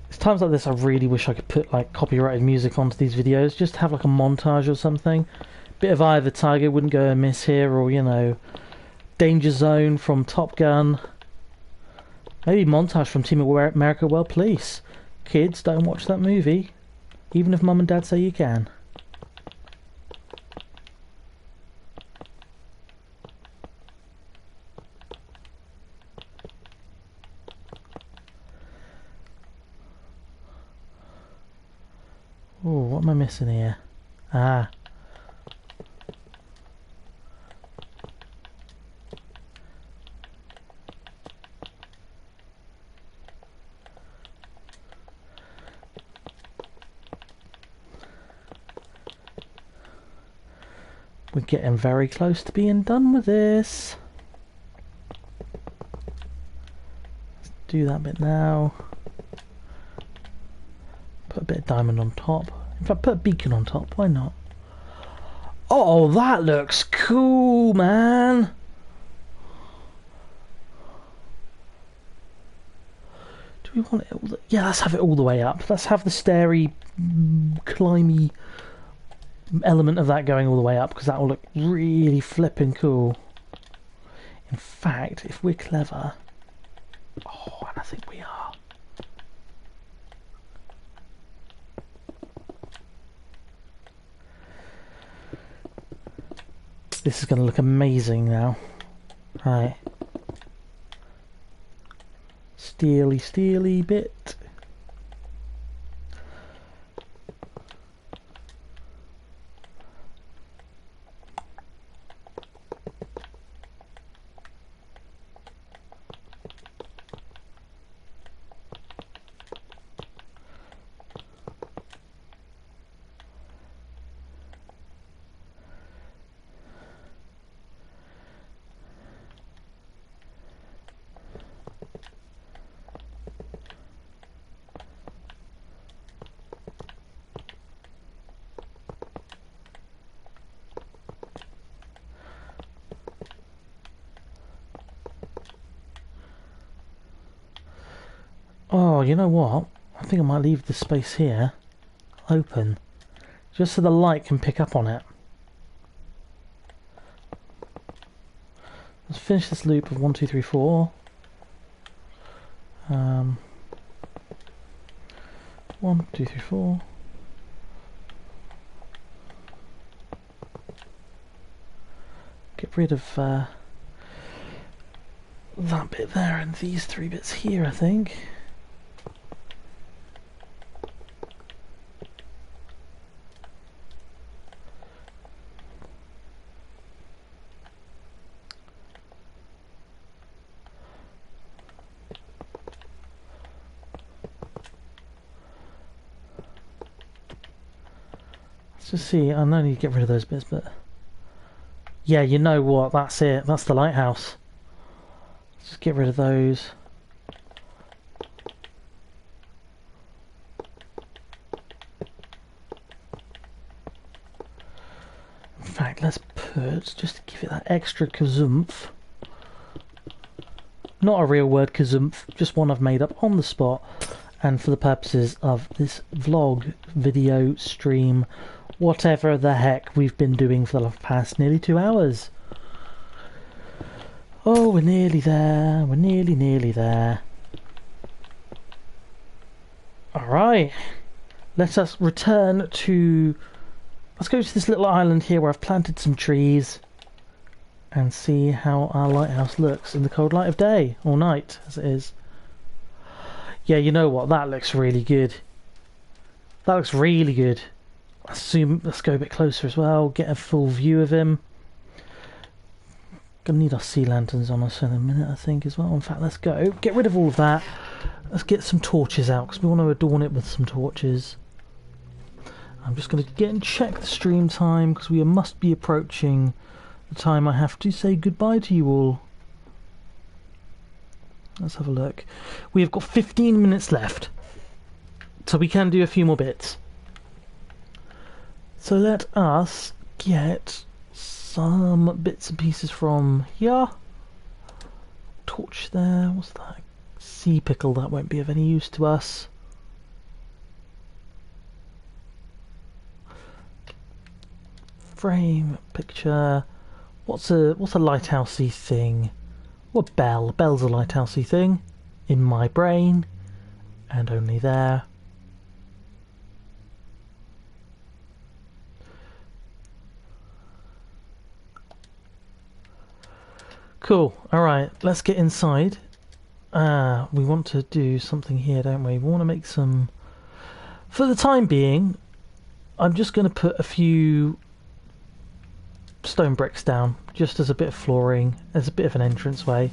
It's times like this I really wish I could put like copyrighted music onto these videos, just have like a montage or something. Bit of Eye of the Tiger wouldn't go amiss here, or you know, Danger Zone from Top Gun. Maybe montage from Team America World Police. Kids, don't watch that movie, even if mum and dad say you can. Oh, what am I missing here? Ah. We're getting very close to being done with this. Let's do that bit now. Put a bit of diamond on top. In fact, put a beacon on top. Why not? Oh, that looks cool, man. Do we want it all the... Yeah, let's have it all the way up. Let's have the stairy, climby element of that going all the way up, because that will look really flipping cool. In fact, if we're clever... Oh, and I think we are. This is going to look amazing now. Right. Steely, steely bit. Oh, you know what? I think I might leave the space here open, just so the light can pick up on it. Let's finish this loop of 1, 2, 3, 4. 1, 2, 3, 4. Get rid of that bit there and these 3 bits here, I think. Let's just see. I know I need to get rid of those bits, but yeah, you know what? That's it. That's the lighthouse. Let's just get rid of those. In fact, let's put, just to give it that extra kazumph. Not a real word, kazumph, just one I've made up on the spot. And for the purposes of this vlog, video, stream, whatever the heck we've been doing for the past nearly 2 hours. Oh, we're nearly there. We're nearly there. Alright. Let us return to... Let's go to this little island here where I've planted some trees and see how our lighthouse looks in the cold light of day, or night, as it is. Yeah, you know what? That looks really good. That looks really good. Let's go a bit closer as well, get a full view of him. Gonna need our sea lanterns on us in a minute, I think, as well. In fact, let's go. Get rid of all of that. Let's get some torches out, because we want to adorn it with some torches. I'm just going to get and check the stream time, because we must be approaching the time I have to say goodbye to you all. Let's have a look. We have got 15 minutes left, so we can do a few more bits. So let us get some bits and pieces from here. Torch there. What's that? Sea pickle. That won't be of any use to us. Frame picture. What's a lighthousey thing? What bell? Bell's a lighthousey thing in my brain, and only there. Cool. Alright, let's get inside. We want to do something here, don't we? We want to make some... For the time being, I'm just going to put a few stone bricks down, just as a bit of flooring, as a bit of an entranceway.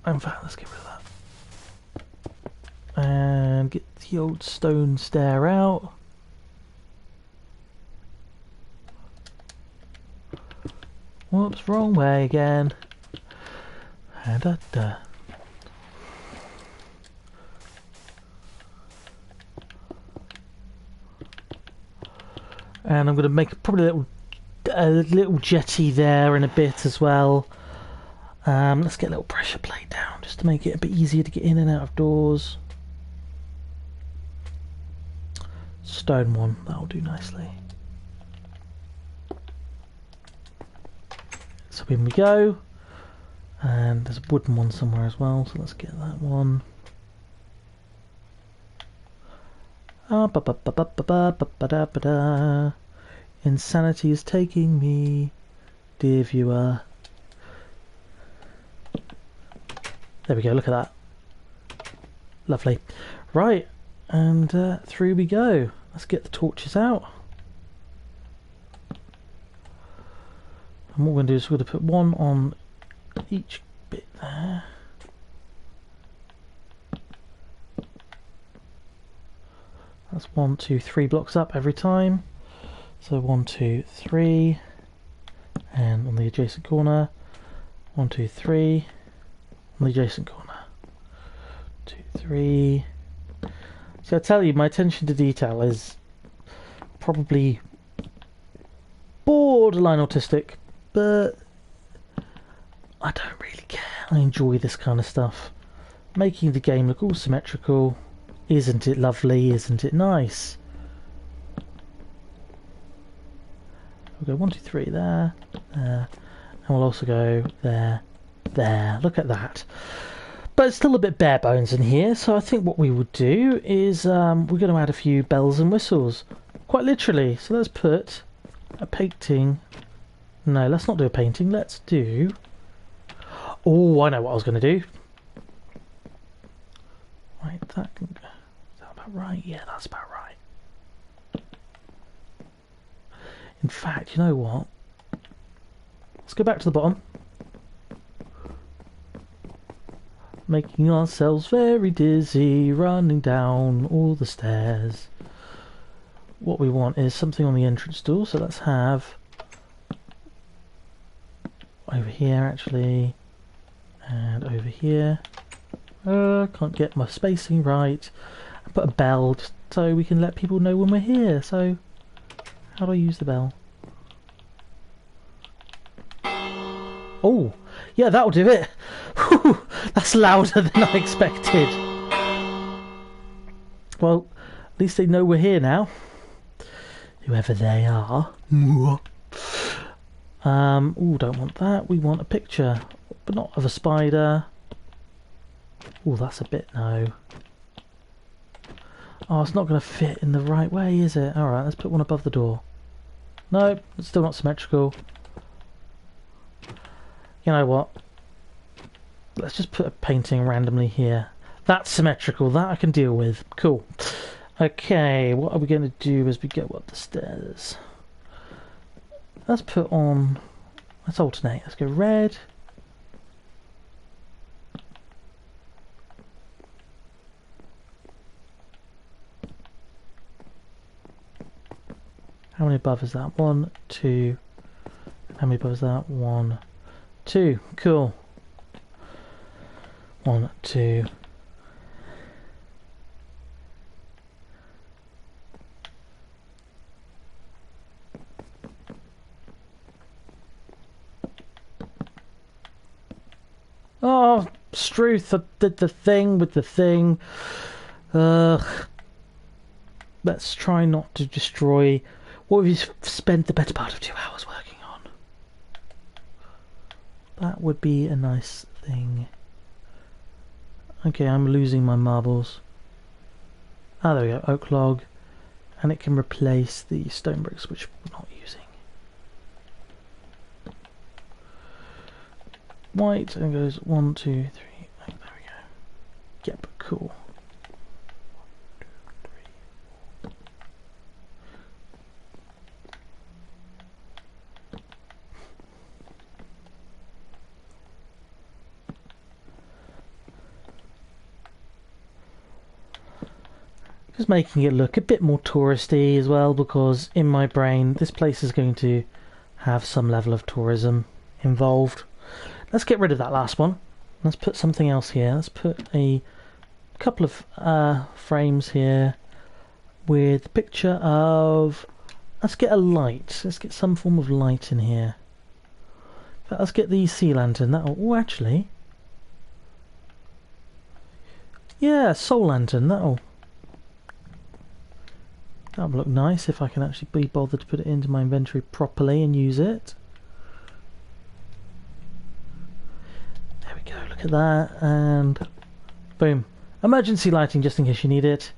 In fact, let's get rid of that. And get the old stone stair out. Whoops, wrong way again. And I'm going to make probably a little jetty there in a bit as well. Let's get a little pressure plate down just to make it a bit easier to get in and out of doors. Stone one, that'll do nicely. So in we go. And there's a wooden one somewhere as well, so let's get that one. Insanity is taking me, dear viewer. There we go, look at that. Lovely. Right, and through we go. Let's get the torches out. And what we're going to do is we're going to put one on each bit there. That's 1, 2, 3 blocks up every time. So 1, 2, 3, and on the adjacent corner. 1, 2, 3, on the adjacent corner. 2, 3. So I tell you, my attention to detail is probably borderline autistic, but I don't really care. I enjoy this kind of stuff. Making the game look all symmetrical. Isn't it lovely? Isn't it nice? We'll go 1, 2, 3 there, there, and we'll also go there, there. Look at that. But it's still a bit bare bones in here, so I think what we would do is we're going to add a few bells and whistles. Quite literally. So let's put a painting. No, let's not do a painting. Let's do... Oh, I know what I was going to do. Right, is that about right? Yeah, that's about right. In fact, you know what? Let's go back to the bottom. Making ourselves very dizzy, running down all the stairs. What we want is something on the entrance door, so let's have over here actually, and over here. Can't get my spacing right. I put a bell just so we can let people know when we're here. So how do I use the bell? Oh, yeah, that'll do it. Whew, that's louder than I expected. Well, at least they know we're here now. Whoever they are. Oh, don't want that. We want a picture, but not of a spider. Oh, that's a bit no. Oh, it's not going to fit in the right way, is it? Alright, let's put one above the door. No, it's still not symmetrical. You know what? Let's just put a painting randomly here. That's symmetrical. That I can deal with. Cool. Okay, what are we going to do as we go up the stairs? Let's put on... Let's alternate. Let's go red. How many above is that? 1, 2. How many above is that? 1, 2. Cool. 1, 2. Oh, Struth, I did the thing with the thing. Let's try not to destroy what we've spent the better part of 2 hours working on. That would be a nice thing. Okay, I'm losing my marbles. Ah, there we go, oak log. And it can replace the stone bricks, which we're not using. White, and goes 1, 2, 3. There we go. Yep, cool. Just making it look a bit more touristy as well, because in my brain this place is going to have some level of tourism involved. Let's get rid of that last one. Let's put something else here. Let's put a couple of frames here with a picture of... Let's get a light. Let's get some form of light in here. In fact, let's get the sea lantern. That'll... Oh, actually... Yeah, soul lantern. That'll look nice if I can actually be bothered to put it into my inventory properly and use it. There we go, look at that, and boom. Emergency lighting just in case you need it.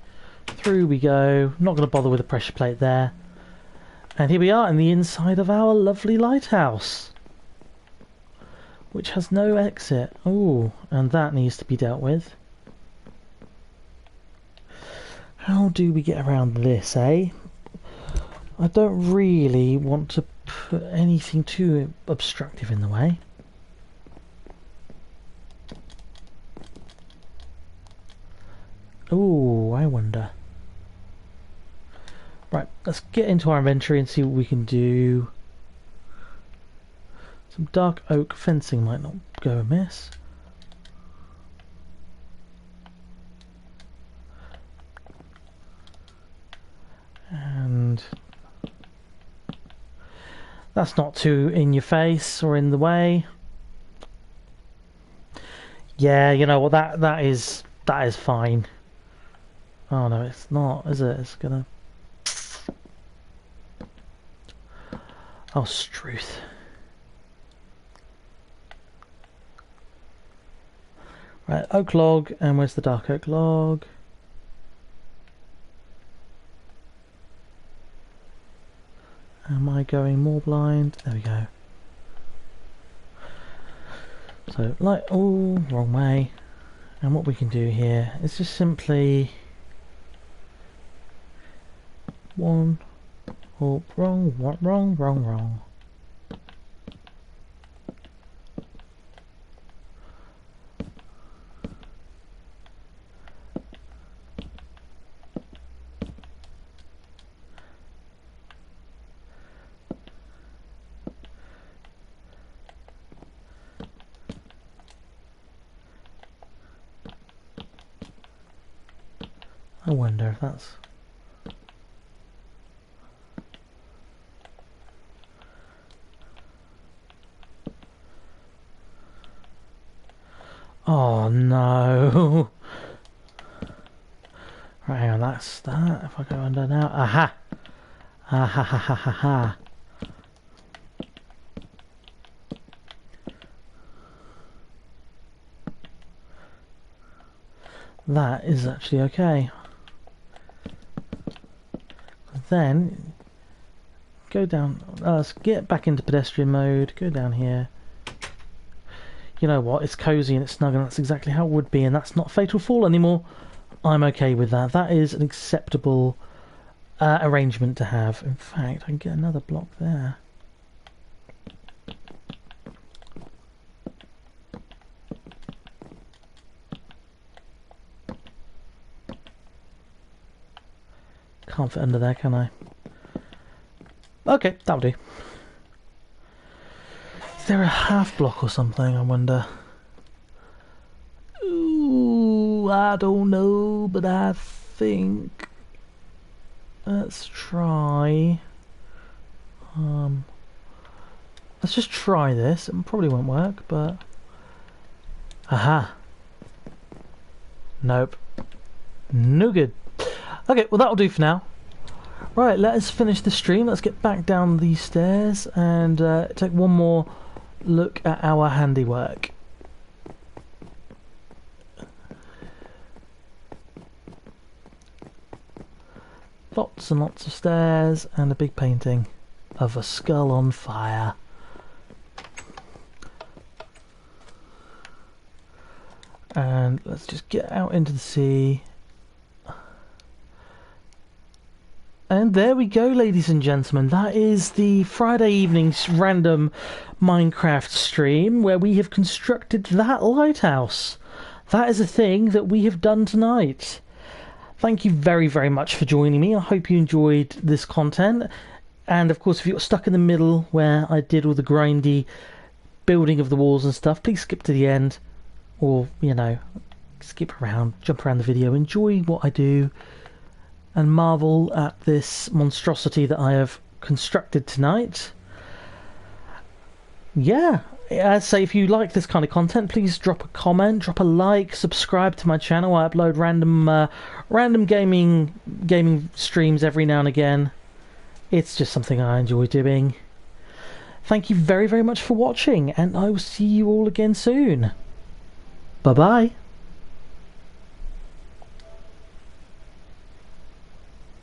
Through we go. Not going to bother with the pressure plate there. And here we are in the inside of our lovely lighthouse, which has no exit. Oh, and that needs to be dealt with. How do we get around this, eh? I don't really want to put anything too obstructive in the way. Oh, I wonder. Right, let's get into our inventory and see what we can do. Some dark oak fencing might not go amiss. And That's not too in your face or in the way. Yeah, you know what, that is fine. Oh no, it's not, is it? It's gonna... Oh, Struth. Right, oak log, and where's the dark oak log? Am I going more blind? There we go. So, like, oh, wrong way. And what we can do here is just simply... One, oh, wrong. I wonder if that's... Oh no! Right, hang on, that's that. If I go under now... Aha! Ah ha ha ha ha ha! That is actually okay. Then go down, let's get back into pedestrian mode, go down here. You know what, it's cozy and it's snug, and that's exactly how it would be, and that's not Fatal Fall anymore. I'm okay with that. That is an acceptable arrangement to have. In fact, I can get another block there. Can't fit under there, can I? Okay, that'll do. Is there a half block or something, I wonder? Ooh, I don't know, but I think... Let's try... Let's just try this. It probably won't work, but... Aha! Nope. No good. Okay, well that'll do for now. Right, let us finish the stream. Let's get back down these stairs and take one more look at our handiwork. Lots and lots of stairs and a big painting of a skull on fire. And let's just get out into the sea. And there we go, ladies and gentlemen. That is the Friday evening random Minecraft stream where we have constructed that lighthouse. That is a thing that we have done tonight. Thank you very, very much for joining me. I hope you enjoyed this content. And of course, if you got stuck in the middle where I did all the grindy building of the walls and stuff, please skip to the end. Or, you know, skip around, jump around the video, enjoy what I do, and marvel at this monstrosity that I have constructed tonight. Yeah, as I say, if you like this kind of content, please drop a comment, drop a like, subscribe to my channel. I upload random gaming streams every now and again. It's just something I enjoy doing. Thank you very, very much for watching, and I will see you all again soon. Bye-bye.